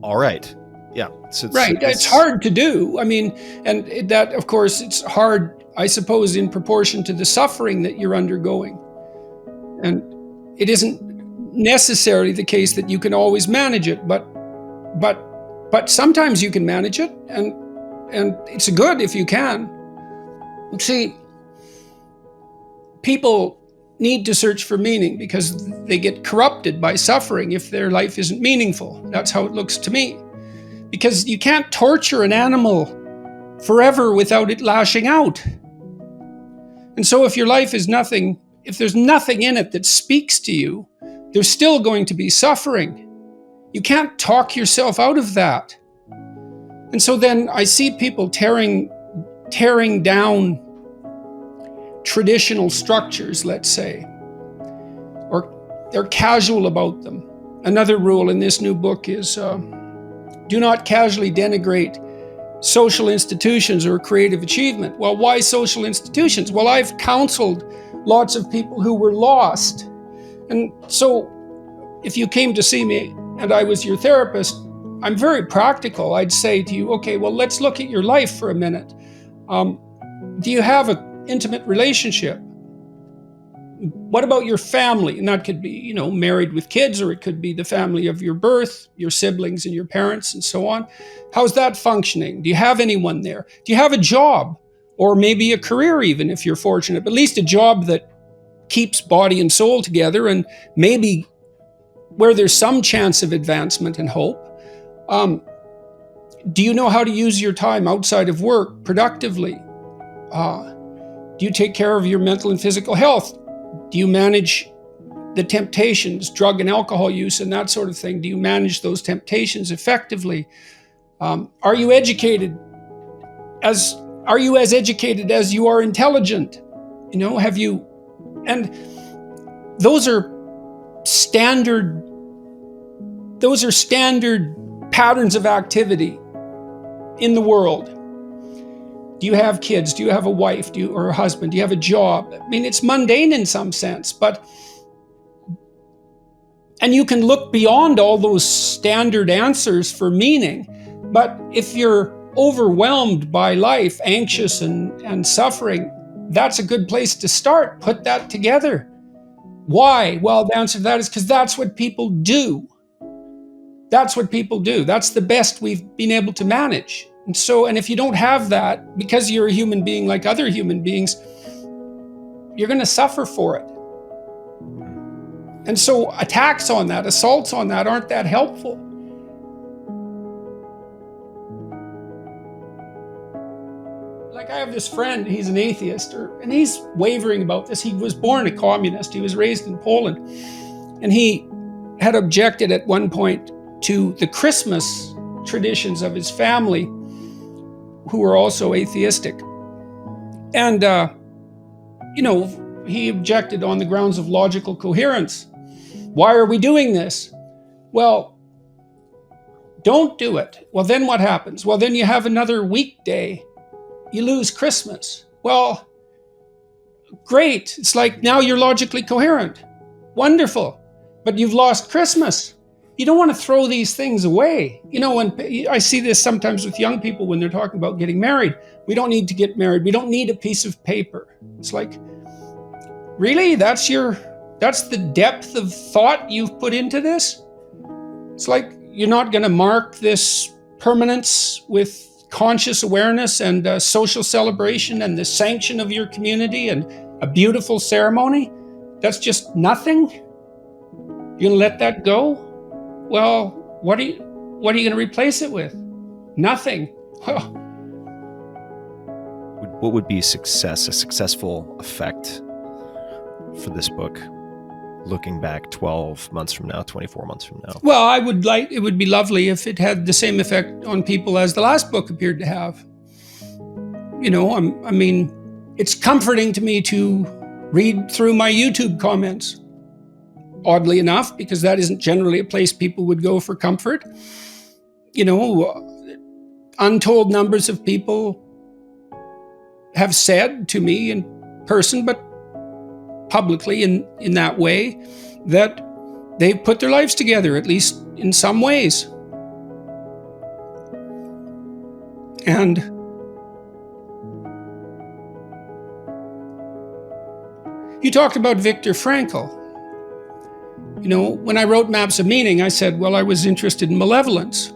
All right. Yeah. So it's hard to do. I mean, and that, of course, it's hard, I suppose, in proportion to the suffering that you're undergoing. And it isn't necessarily the case that you can always manage it, but sometimes you can manage it, and it's good if you can. See, people need to search for meaning because they get corrupted by suffering if their life isn't meaningful. That's how it looks to me. Because you can't torture an animal forever without it lashing out. And so if your life is nothing, if there's nothing in it that speaks to you, there's still going to be suffering. You can't talk yourself out of that. And so then I see people tearing down traditional structures, let's say, they're casual about them. Another rule in this new book is do not casually denigrate social institutions or creative achievement. Well, why social institutions? Well, I've counseled lots of people who were lost. And so if you came to see me and I was your therapist, I'm very practical. I'd say to you, okay, well, let's look at your life for a minute. Do you have an intimate relationship? What about your family? And that could be, married with kids, or it could be the family of your birth, your siblings and your parents and so on. How's that functioning? Do you have anyone there? Do you have a job, or maybe a career even if you're fortunate, but at least a job that keeps body and soul together and maybe where there's some chance of advancement and hope? Do you know how to use your time outside of work productively? Do you take care of your mental and physical health? Do you manage the temptations, drug and alcohol use and that sort of thing? Do you manage those temptations effectively? Are you educated? Are you as educated as you are intelligent? Have you? And those are standard patterns of activity in the world. Do you have kids? Do you have a wife? Or a husband? Do you have a job? I mean, it's mundane in some sense, and you can look beyond all those standard answers for meaning. But if you're overwhelmed by life, anxious and suffering, that's a good place to start. Put that together. Why? Well, the answer to that is because that's what people do. That's what people do. That's the best we've been able to manage. And if you don't have that, because you're a human being like other human beings, you're going to suffer for it. And so attacks on that, assaults on that aren't that helpful. Like, I have this friend, he's an atheist, and he's wavering about this. He was born a communist. He was raised in Poland. And he had objected at one point to the Christmas traditions of his family, who were also atheistic. And, he objected on the grounds of logical coherence. Why are we doing this? Well, don't do it. Well, then what happens? Well, then you have another weekday. You lose Christmas. Well, great. It's like now you're logically coherent. Wonderful. But you've lost Christmas. You don't want to throw these things away. When I see this sometimes with young people when they're talking about getting married. We don't need to get married. We don't need a piece of paper. It's like, really? That's the depth of thought you've put into this? It's like you're not going to mark this permanence with conscious awareness and social celebration and the sanction of your community and a beautiful ceremony? That's just nothing? You're going to let that go? Well, what are you going to replace it with? Nothing. What would be a successful effect for this book, looking back 12 months from now, 24 months from now? Well, it would be lovely if it had the same effect on people as the last book appeared to have. It's comforting to me to read through my YouTube comments. Oddly enough, because that isn't generally a place people would go for comfort. Untold numbers of people have said to me in person, but publicly in that way, that they've put their lives together, at least in some ways. And you talked about Viktor Frankl. When I wrote Maps of Meaning, I said, well, I was interested in malevolence.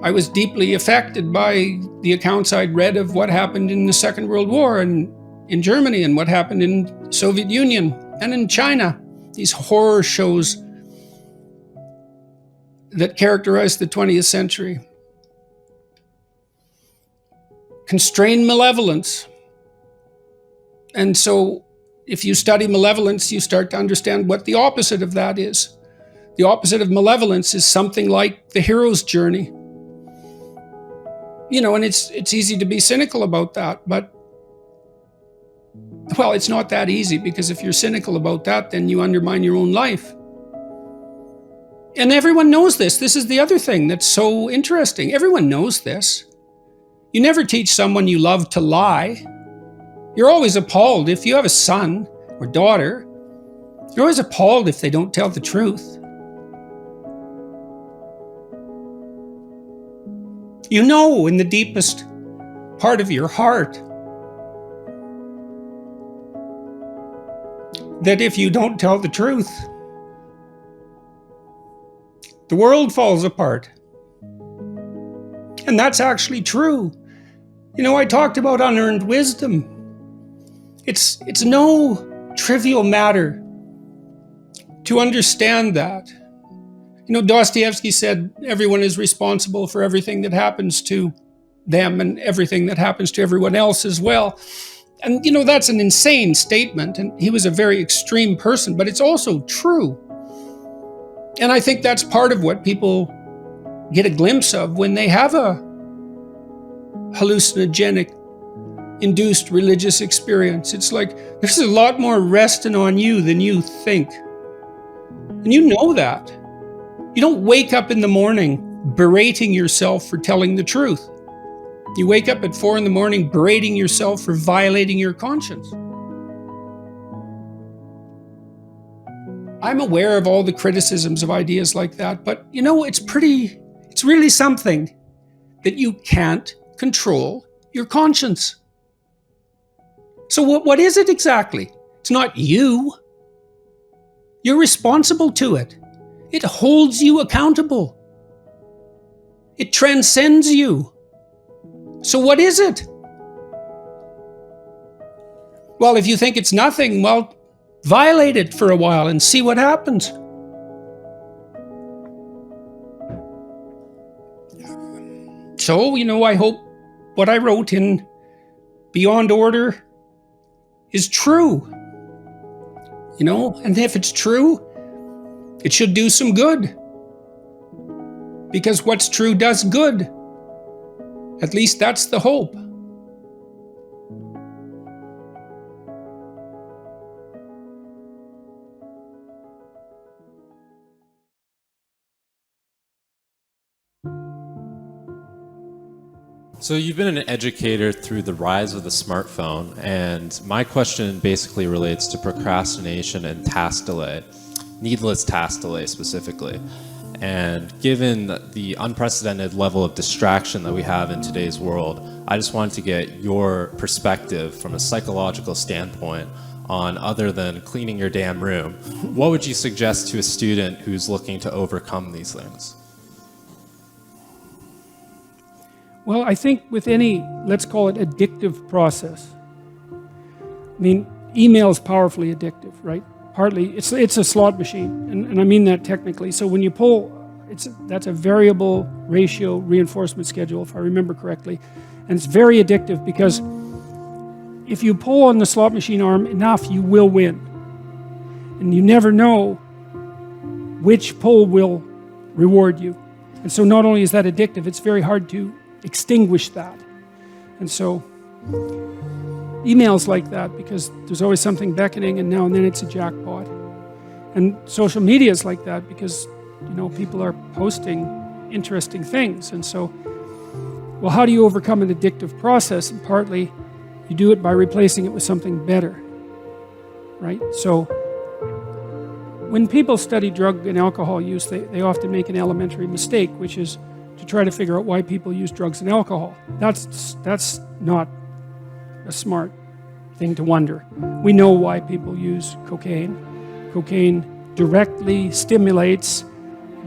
I was deeply affected by the accounts I'd read of what happened in the Second World War and in Germany and what happened in Soviet Union and in China. These horror shows that characterized the 20th century. Constrained malevolence. And so if you study malevolence, you start to understand what the opposite of that is. The opposite of malevolence is something like the hero's journey. And it's easy to be cynical about that, but Well, it's not that easy, because if you're cynical about that, then you undermine your own life. And everyone knows this. This is the other thing that's so interesting. Everyone knows this. You never teach someone you love to lie. You're always appalled if you have a son or daughter. You're always appalled if they don't tell the truth. You know in the deepest part of your heart that if you don't tell the truth, the world falls apart. And that's actually true. You know, I talked about unearned wisdom. It's no trivial matter to understand that. You know, Dostoevsky said everyone is responsible for everything that happens to them and everything that happens to everyone else as well. And, you know, that's an insane statement, and he was a very extreme person, but it's also true. And I think that's part of what people get a glimpse of when they have a hallucinogenic induced religious experience. It's like, there's a lot more resting on you than you think. And you know that. You don't wake up in the morning berating yourself for telling the truth. You wake up at 4 a.m. berating yourself for violating your conscience. I'm aware of all the criticisms of ideas like that, but you know, it's really something that you can't control your conscience. So what is it exactly? It's not you. You're responsible to it. It holds you accountable. It transcends you. So what is it? Well, if you think it's nothing, well, violate it for a while and see what happens. So, you know, I hope what I wrote in Beyond Order is true. You know, and if it's true, it should do some good. Because what's true does good. At least that's the hope. So you've been an educator through the rise of the smartphone, and my question basically relates to procrastination and task delay, needless task delay specifically. And given the unprecedented level of distraction that we have in today's world, I just wanted to get your perspective from a psychological standpoint on, other than cleaning your damn room, what would you suggest to a student who's looking to overcome these things? Well, I think with any, let's call it addictive process. I mean, email is powerfully addictive, right? Partly, it's a slot machine, and I mean that technically. So when you pull, that's a variable ratio reinforcement schedule, if I remember correctly. And it's very addictive because if you pull on the slot machine arm enough, you will win. And you never know which pull will reward you. And so not only is that addictive, it's very hard to extinguish that. And so email's like that because there's always something beckoning, and now and then it's a jackpot. And social media is like that because, you know, people are posting interesting things. And so, well, how do you overcome an addictive process? And partly you do it by replacing it with something better, right? So when people study drug and alcohol use, they often make an elementary mistake, which is to try to figure out why people use drugs and alcohol. That's not a smart thing to wonder. We know why people use cocaine. Cocaine directly stimulates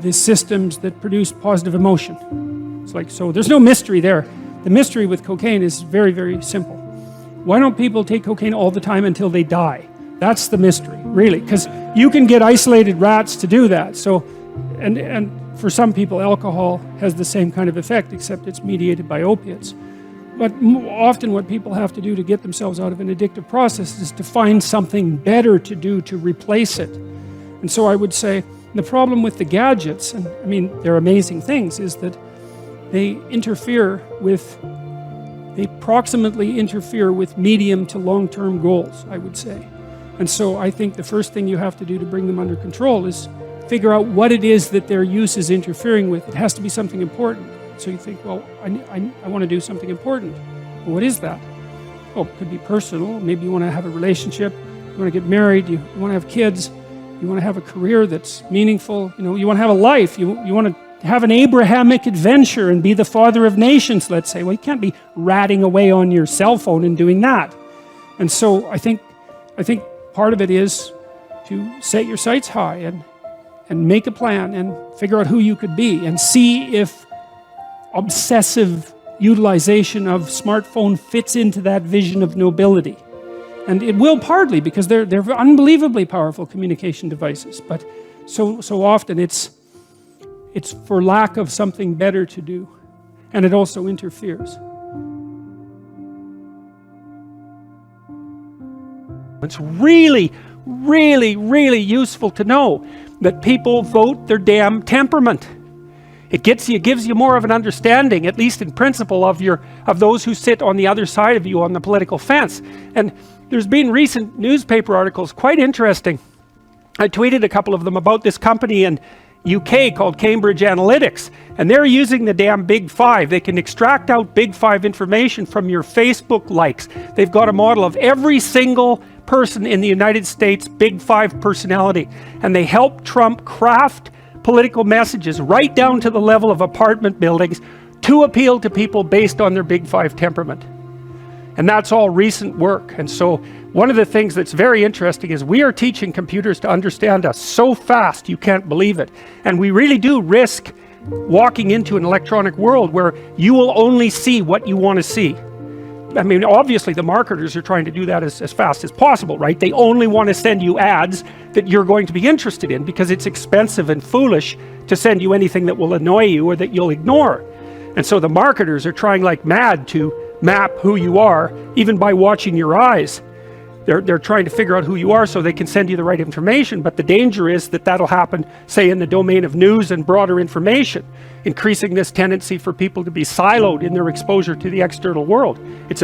the systems that produce positive emotion. It's like, so there's no mystery there. The mystery with cocaine is very, very simple. Why don't people take cocaine all the time until they die? That's the mystery, really, because you can get isolated rats to do that. So, and for some people, alcohol has the same kind of effect, except it's mediated by opiates. But often what people have to do to get themselves out of an addictive process is to find something better to do to replace it. And so I would say the problem with the gadgets, and I mean, they're amazing things, is that they interfere with they proximately interfere with medium to long-term goals, I would say. And so I think the first thing you have to do to bring them under control is figure out what it is that their use is interfering with. It has to be something important. So you think, well, I want to do something important. Well, what is that? Oh, it could be personal. Maybe you want to have a relationship. You want to get married. You want to have kids. You want to have a career that's meaningful. You want to have a life. You want to have an Abrahamic adventure and be the father of nations, let's say. Well, you can't be ratting away on your cell phone and doing that. And so I think part of it is to set your sights high and make a plan and figure out who you could be and see if obsessive utilization of smartphone fits into that vision of nobility. And it will partly, because they're unbelievably powerful communication devices, but so often it's for lack of something better to do, and it also interferes. It's really, really, really useful to know that people vote their damn temperament. It gives you more of an understanding, at least in principle, of those who sit on the other side of you on the political fence. And there's been recent newspaper articles, quite interesting. I tweeted a couple of them about this company in UK called Cambridge Analytics, and they're using the damn Big Five. They can extract out Big Five information from your Facebook likes. They've got a model of every single person in the United States Big Five personality, and they help Trump craft political messages right down to the level of apartment buildings to appeal to people based on their Big Five temperament. And that's all recent work. And so one of the things that's very interesting is we are teaching computers to understand us so fast you can't believe it. And we really do risk walking into an electronic world where you will only see what you want to see. I mean, obviously the marketers are trying to do that as fast as possible, right? They only want to send you ads that you're going to be interested in because it's expensive and foolish to send you anything that will annoy you or that you'll ignore. And so the marketers are trying like mad to map who you are, even by watching your eyes. They're trying to figure out who you are so they can send you the right information, but the danger is that that'll happen, say, in the domain of news and broader information, increasing this tendency for people to be siloed in their exposure to the external world. It's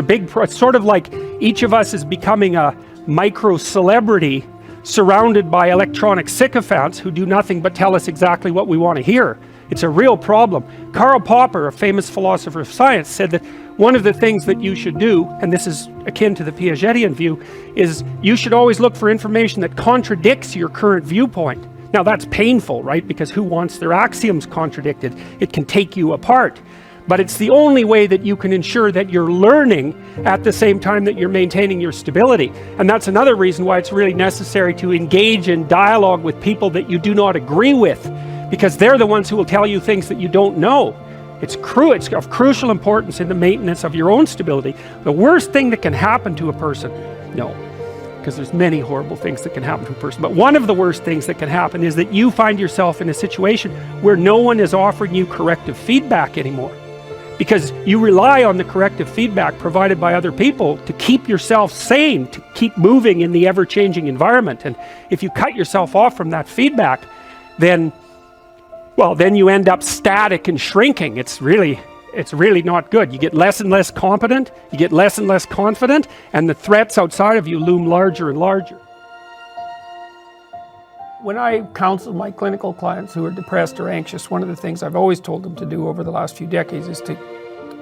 sort of like each of us is becoming a micro-celebrity surrounded by electronic sycophants who do nothing but tell us exactly what we want to hear. It's a real problem. Karl Popper, a famous philosopher of science, said that one of the things that you should do, and this is akin to the Piagetian view, is you should always look for information that contradicts your current viewpoint. Now that's painful, right? Because who wants their axioms contradicted? It can take you apart. But it's the only way that you can ensure that you're learning at the same time that you're maintaining your stability. And that's another reason why it's really necessary to engage in dialogue with people that you do not agree with, because they're the ones who will tell you things that you don't know. It's of crucial importance in the maintenance of your own stability. The worst thing that can happen to a person, no, because there's many horrible things that can happen to a person, but one of the worst things that can happen is that you find yourself in a situation where no one is offering you corrective feedback anymore, because you rely on the corrective feedback provided by other people to keep yourself sane, to keep moving in the ever-changing environment. And if you cut yourself off from that feedback, then you end up static and shrinking. It's really not good. You get less and less competent, you get less and less confident, and the threats outside of you loom larger and larger. When I counsel my clinical clients who are depressed or anxious, one of the things I've always told them to do over the last few decades is to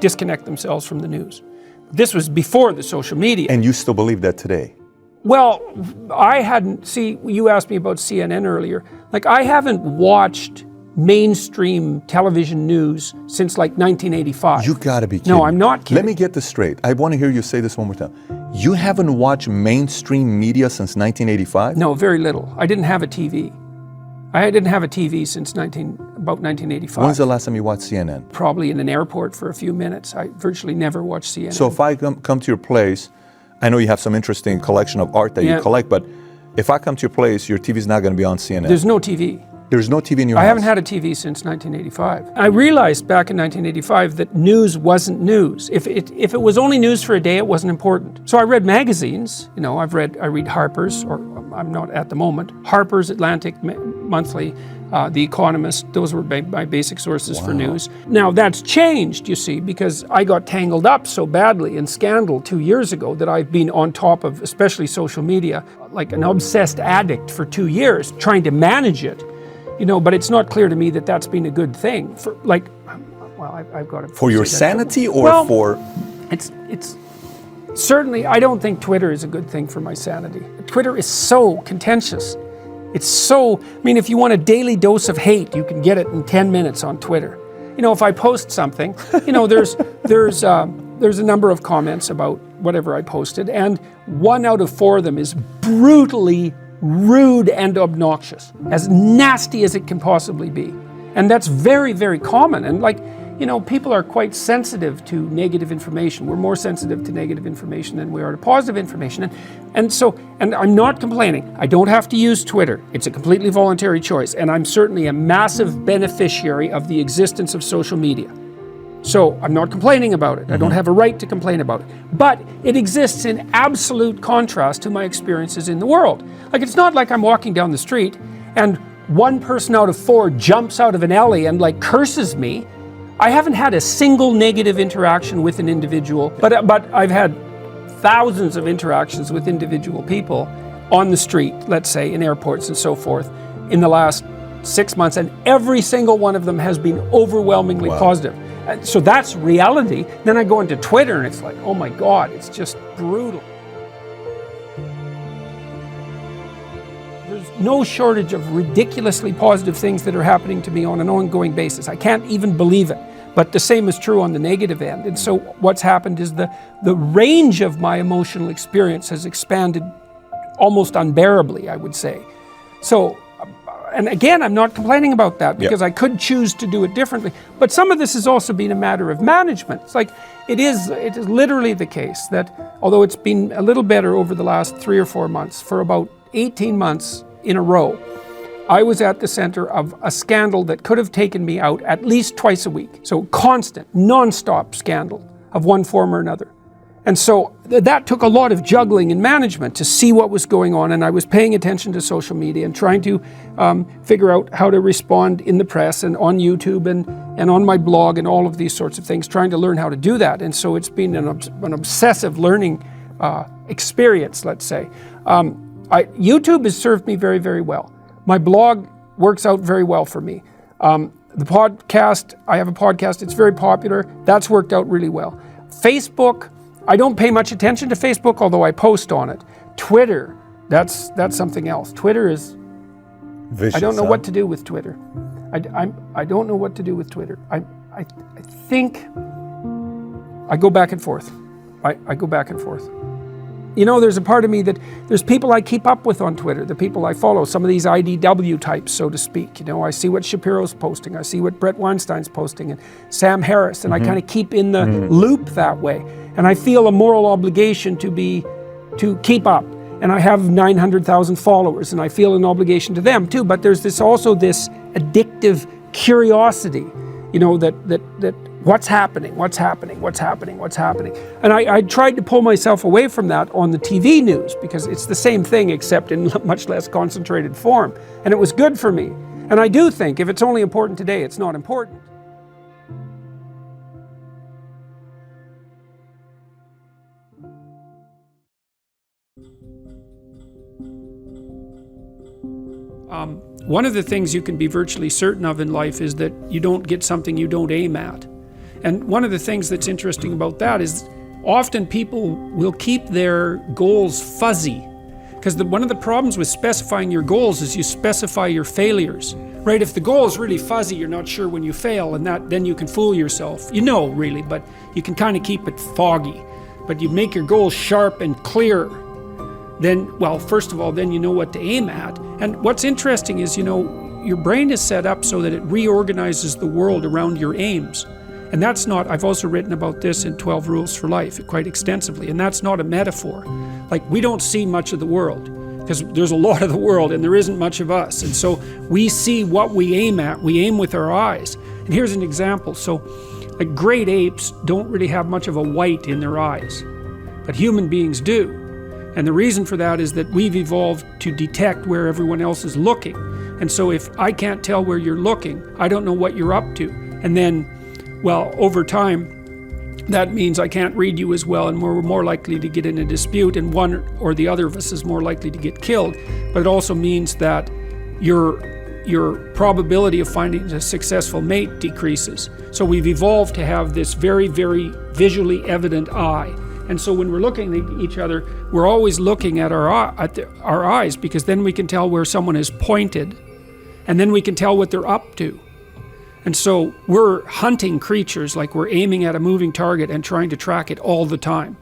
disconnect themselves from the news. This was before the social media. And you still believe that today? Well, you asked me about CNN earlier. Like, I haven't watched mainstream television news since like 1985. You gotta be kidding. No, I'm not kidding. Let me get this straight. I want to hear you say this one more time. You haven't watched mainstream media since 1985? No, very little. I didn't have a TV. I didn't have a TV since about 1985. When's the last time you watched CNN? Probably in an airport for a few minutes. I virtually never watch CNN. So if I come to your place, I know you have some interesting collection of art that you collect, but if I come to your place, your TV's not going to be on CNN. There's no TV. There's no TV in your house? I haven't had a TV since 1985. I realized back in 1985 that news wasn't news. If it was only news for a day, it wasn't important. So I read magazines. You know, I read Harper's, or I'm not at the moment, Harper's, Atlantic Monthly, The Economist. Those were my basic sources for news. Now that's changed, you see, because I got tangled up so badly in scandal 2 years ago that I've been on top of, especially social media, like an obsessed addict for 2 years, trying to manage it. But it's not clear to me that that's been a good thing. I've got to. For your sanity for? It's certainly, I don't think Twitter is a good thing for my sanity. Twitter is so contentious. It's so, if you want a daily dose of hate, you can get it in 10 minutes on Twitter. If I post something, there's a number of comments about whatever I posted, and 1 out of 4 of them is brutally rude and obnoxious, as nasty as it can possibly be. And that's very, very common. And people are quite sensitive to negative information. We're more sensitive to negative information than we are to positive information. And I'm not complaining. I don't have to use Twitter. It's a completely voluntary choice. And I'm certainly a massive beneficiary of the existence of social media. So I'm not complaining about it. I don't have a right to complain about it. But it exists in absolute contrast to my experiences in the world. It's not like I'm walking down the street and 1 person out of 4 jumps out of an alley and curses me. I haven't had a single negative interaction with an individual, but I've had thousands of interactions with individual people on the street, let's say, in airports and so forth, in the last 6 months, and every single one of them has been overwhelmingly positive. So that's reality. Then I go into Twitter and it's like, oh my God, it's just brutal. There's no shortage of ridiculously positive things that are happening to me on an ongoing basis. I can't even believe it. But the same is true on the negative end. And so what's happened is the range of my emotional experience has expanded almost unbearably, I would say. So, and again, I'm not complaining about that because I could choose to do it differently. But some of this has also been a matter of management. It's it is literally the case that although it's been a little better over the last 3 or 4 months, for about 18 months in a row, I was at the center of a scandal that could have taken me out at least twice a week. So constant, non-stop scandal of one form or another. And so that took a lot of juggling and management to see what was going on. And I was paying attention to social media and trying to figure out how to respond in the press and on YouTube and on my blog and all of these sorts of things, trying to learn how to do that. And so it's been an obsessive learning experience, let's say. YouTube has served me very, very well. My blog works out very well for me. The podcast, I have a podcast, it's very popular. That's worked out really well. Facebook, I don't pay much attention to Facebook, although I post on it. Twitter, that's something else. Twitter is, vicious, I don't know what to do with Twitter. I don't know what to do with Twitter. I think I go back and forth. I go back and forth. There's a part of me that there's people I keep up with on Twitter, the people I follow, some of these IDW types, so to speak. I see what Shapiro's posting, I see what Brett Weinstein's posting, and Sam Harris, and I kind of keep in the loop that way. And I feel a moral obligation to keep up. And I have 900,000 followers, and I feel an obligation to them too. But there's also this addictive curiosity, that what's happening. And I tried to pull myself away from that on the TV news because it's the same thing except in much less concentrated form. And it was good for me. And I do think if it's only important today, it's not important. One of the things you can be virtually certain of in life is that you don't get something you don't aim at. And one of the things that's interesting about that is often people will keep their goals fuzzy. Because one of the problems with specifying your goals is you specify your failures. Right? If the goal is really fuzzy, you're not sure when you fail, and then you can fool yourself. Really, but you can kind of keep it foggy. But you make your goals sharp and clear. Then, first of all, then you know what to aim at. And what's interesting is, your brain is set up so that it reorganizes the world around your aims. And that's not, I've also written about this in 12 Rules for Life quite extensively, and that's not a metaphor. We don't see much of the world, because there's a lot of the world and there isn't much of us. And so we see what we aim at, we aim with our eyes. And here's an example. So, great apes don't really have much of a white in their eyes, but human beings do. And the reason for that is that we've evolved to detect where everyone else is looking. And so if I can't tell where you're looking, I don't know what you're up to. And then, well, over time, that means I can't read you as well, and we're more likely to get in a dispute, and one or the other of us is more likely to get killed. But it also means that your probability of finding a successful mate decreases. So we've evolved to have this very, very visually evident eye. And so when we're looking at each other, we're always looking at our eyes, because then we can tell where someone is pointed, and then we can tell what they're up to. And so we're hunting creatures, like we're aiming at a moving target and trying to track it all the time.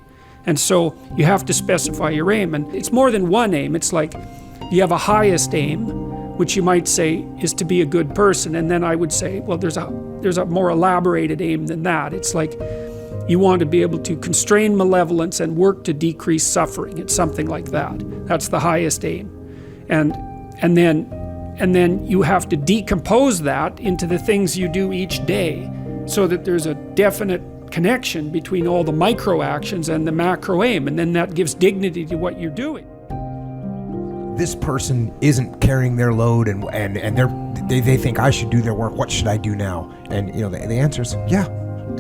And so you have to specify your aim. And it's more than one aim. It's like you have a highest aim, which you might say is to be a good person. And then I would say, well, there's a more elaborated aim than that. It's like you want to be able to constrain malevolence and work to decrease suffering. It's something like that. That's the highest aim. And then you have to decompose that into the things you do each day, so that there's a definite connection between all the micro actions and the macro aim, and then that gives dignity to what you're doing. This person isn't carrying their load, and they think I should do their work. What should I do now? And the answer is, yeah,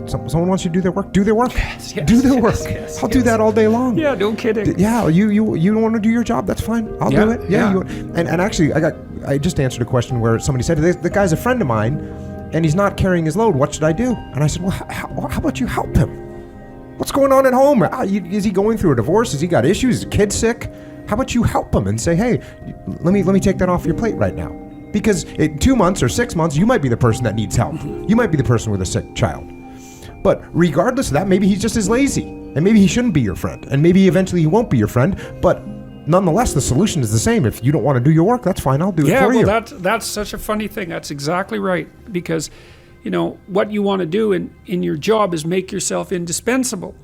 someone wants you to do their work. Do their work. Yes, do their work. Yes, I'll do that all day long. Yeah, no kidding. Yeah, you don't want to do your job. That's fine. I'll do it. Yeah. And actually, I just answered a question where somebody said, the guy's a friend of mine, and he's not carrying his load. What should I do? And I said, well, how about you help him? What's going on at home? Is he going through a divorce? Has he got issues? Is a kid sick? How about you help him and say, hey, let me take that off your plate right now? Because in 2 months or 6 months, you might be the person that needs help. You might be the person with a sick child. But regardless of that, maybe he's just as lazy, and maybe he shouldn't be your friend, and maybe eventually he won't be your friend. But nonetheless, the solution is the same. If you don't want to do your work, that's fine. I'll do it for you. Yeah, well, that's such a funny thing. That's exactly right. Because, what you want to do in your job is make yourself indispensable,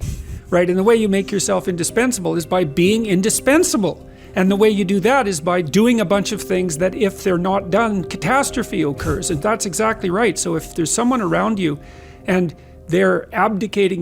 right? And the way you make yourself indispensable is by being indispensable. And the way you do that is by doing a bunch of things that, if they're not done, catastrophe occurs. And that's exactly right. So if there's someone around you and they're abdicating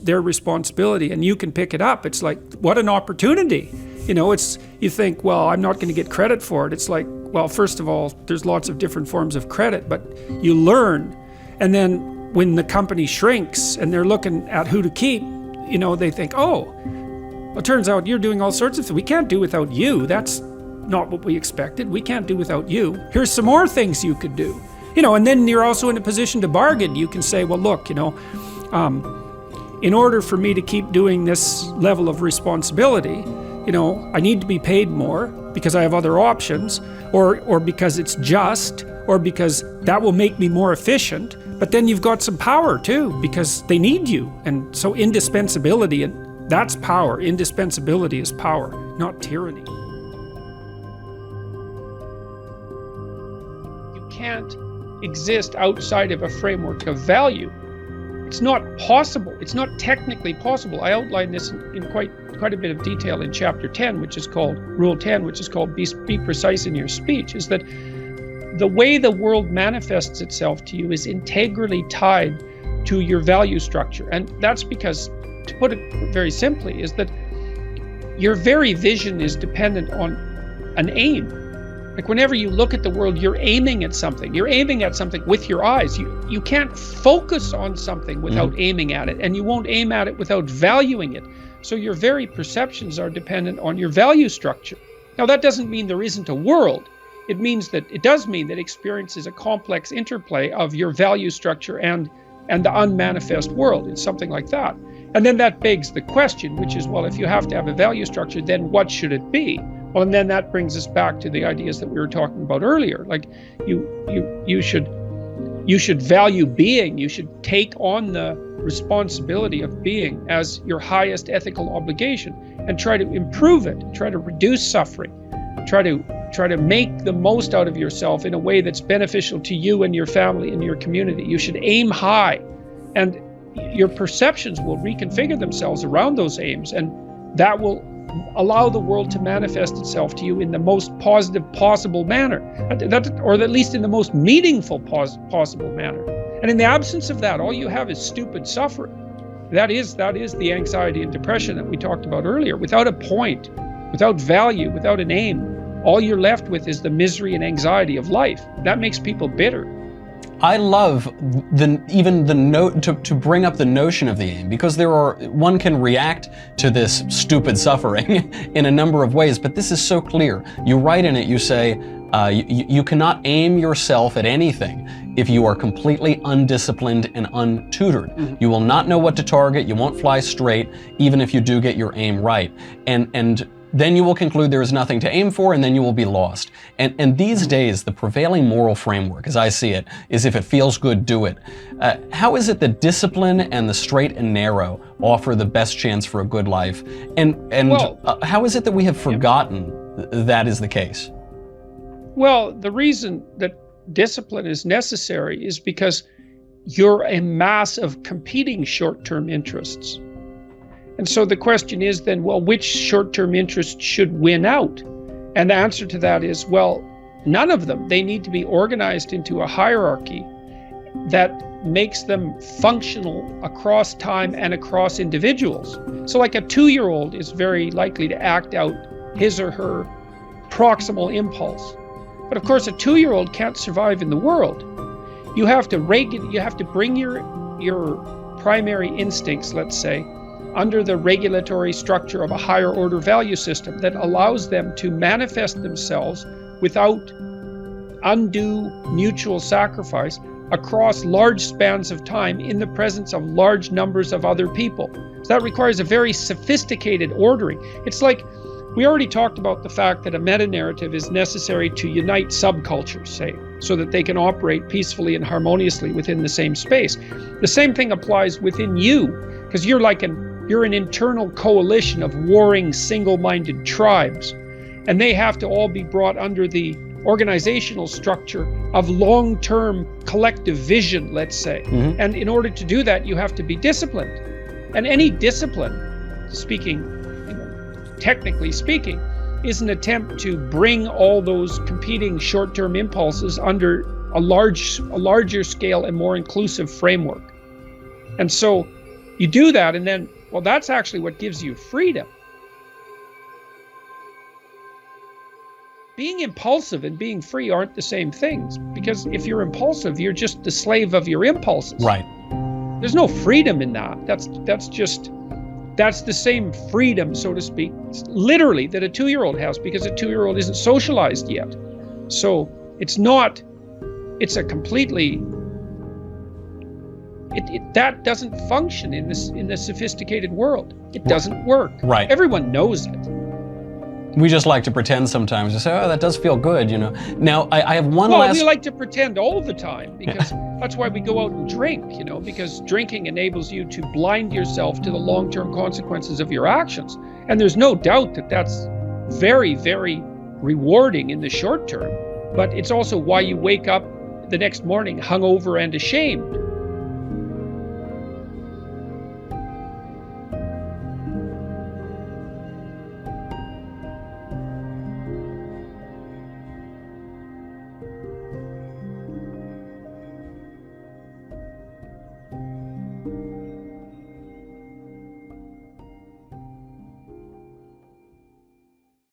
their responsibility and you can pick it up, it's like, what an opportunity. You think, well, I'm not going to get credit for it. It's like, well, first of all, there's lots of different forms of credit, but you learn. And then when the company shrinks and they're looking at who to keep, they think, oh, well, it turns out you're doing all sorts of things. We can't do without you. That's not what we expected. We can't do without you. Here's some more things you could do. And then you're also in a position to bargain. You can say, well, look, in order for me to keep doing this level of responsibility, I need to be paid more because I have other options, or because it's just, or because that will make me more efficient. But then you've got some power too, because they need you. And so indispensability, and that's power. Indispensability is power, not tyranny. You can't exist outside of a framework of value. It's not possible. It's not technically possible. I outline this in quite a bit of detail in chapter 10, which is called Rule 10, which is called be precise in your speech, is that the way the world manifests itself to you is integrally tied to your value structure. And that's because, to put it very simply, is that your very vision is dependent on an aim. Like whenever you look at the world, you're aiming at something. You're aiming at something with your eyes. You can't focus on something without aiming at it, and you won't aim at it without valuing it. So your very perceptions are dependent on your value structure. Now that doesn't mean there isn't a world. It does mean that experience is a complex interplay of your value structure and the unmanifest world. It's something like that. And then that begs the question, which is, well, if you have to have a value structure, then what should it be? Well, and then that brings us back to the ideas that we were talking about earlier. Like you should value being. You should take on the responsibility of being as your highest ethical obligation and try to improve it, try to reduce suffering, try to make the most out of yourself in a way that's beneficial to you and your family and your community. You should aim high, and your perceptions will reconfigure themselves around those aims, and that will allow the world to manifest itself to you in the most positive possible manner, or at least in the most meaningful possible manner. And in the absence of that, all you have is stupid suffering. That is the anxiety and depression that we talked about earlier. Without a point, without value, without an aim, all you're left with is the misery and anxiety of life. That makes people bitter. I love to bring up the notion of the aim, because one can react to this stupid suffering in a number of ways, but this is so clear. You write in it, you say, you cannot aim yourself at anything if you are completely undisciplined and untutored. You will not know what to target, you won't fly straight, even if you do get your aim right. And then you will conclude there is nothing to aim for, and then you will be lost. And these days, the prevailing moral framework, as I see it, is if it feels good, do it. How is it that discipline and the straight and narrow offer the best chance for a good life? And how is it that we have forgotten that is the case? Well, the reason that discipline is necessary is because you're a mass of competing short-term interests. And so the question is then, well, which short-term interest should win out? And the answer to that is, well, none of them. They need to be organized into a hierarchy that makes them functional across time and across individuals. So like a 2-year-old is very likely to act out his or her proximal impulse. But of course, a 2-year-old can't survive in the world. You have to bring your primary instincts, let's say, under the regulatory structure of a higher order value system that allows them to manifest themselves without undue mutual sacrifice across large spans of time in the presence of large numbers of other people. So that requires a very sophisticated ordering. It's like, we already talked about the fact that a meta-narrative is necessary to unite subcultures, say, so that they can operate peacefully and harmoniously within the same space. The same thing applies within you, because you're an internal coalition of warring single-minded tribes, and they have to all be brought under the organizational structure of long-term collective vision, let's say. And in order to do that, you have to be disciplined. And any discipline, technically speaking, is an attempt to bring all those competing short-term impulses under a larger scale and more inclusive framework. And so you do that, and then, well, that's actually what gives you freedom. Being impulsive and being free aren't the same things, because if you're impulsive, you're just the slave of your impulses. Right. There's no freedom in that. That's the same freedom, so to speak, literally, that a 2-year-old has, because a 2-year-old isn't socialized yet. So that doesn't function in the sophisticated world. It doesn't work. Right. Everyone knows it. We just like to pretend sometimes to say, oh, that does feel good, you know. Now, I have one Well, last... we like to pretend all the time, because that's why we go out and drink, you know, because drinking enables you to blind yourself to the long-term consequences of your actions. And there's no doubt that that's very, very rewarding in the short term, but it's also why you wake up the next morning hungover and ashamed.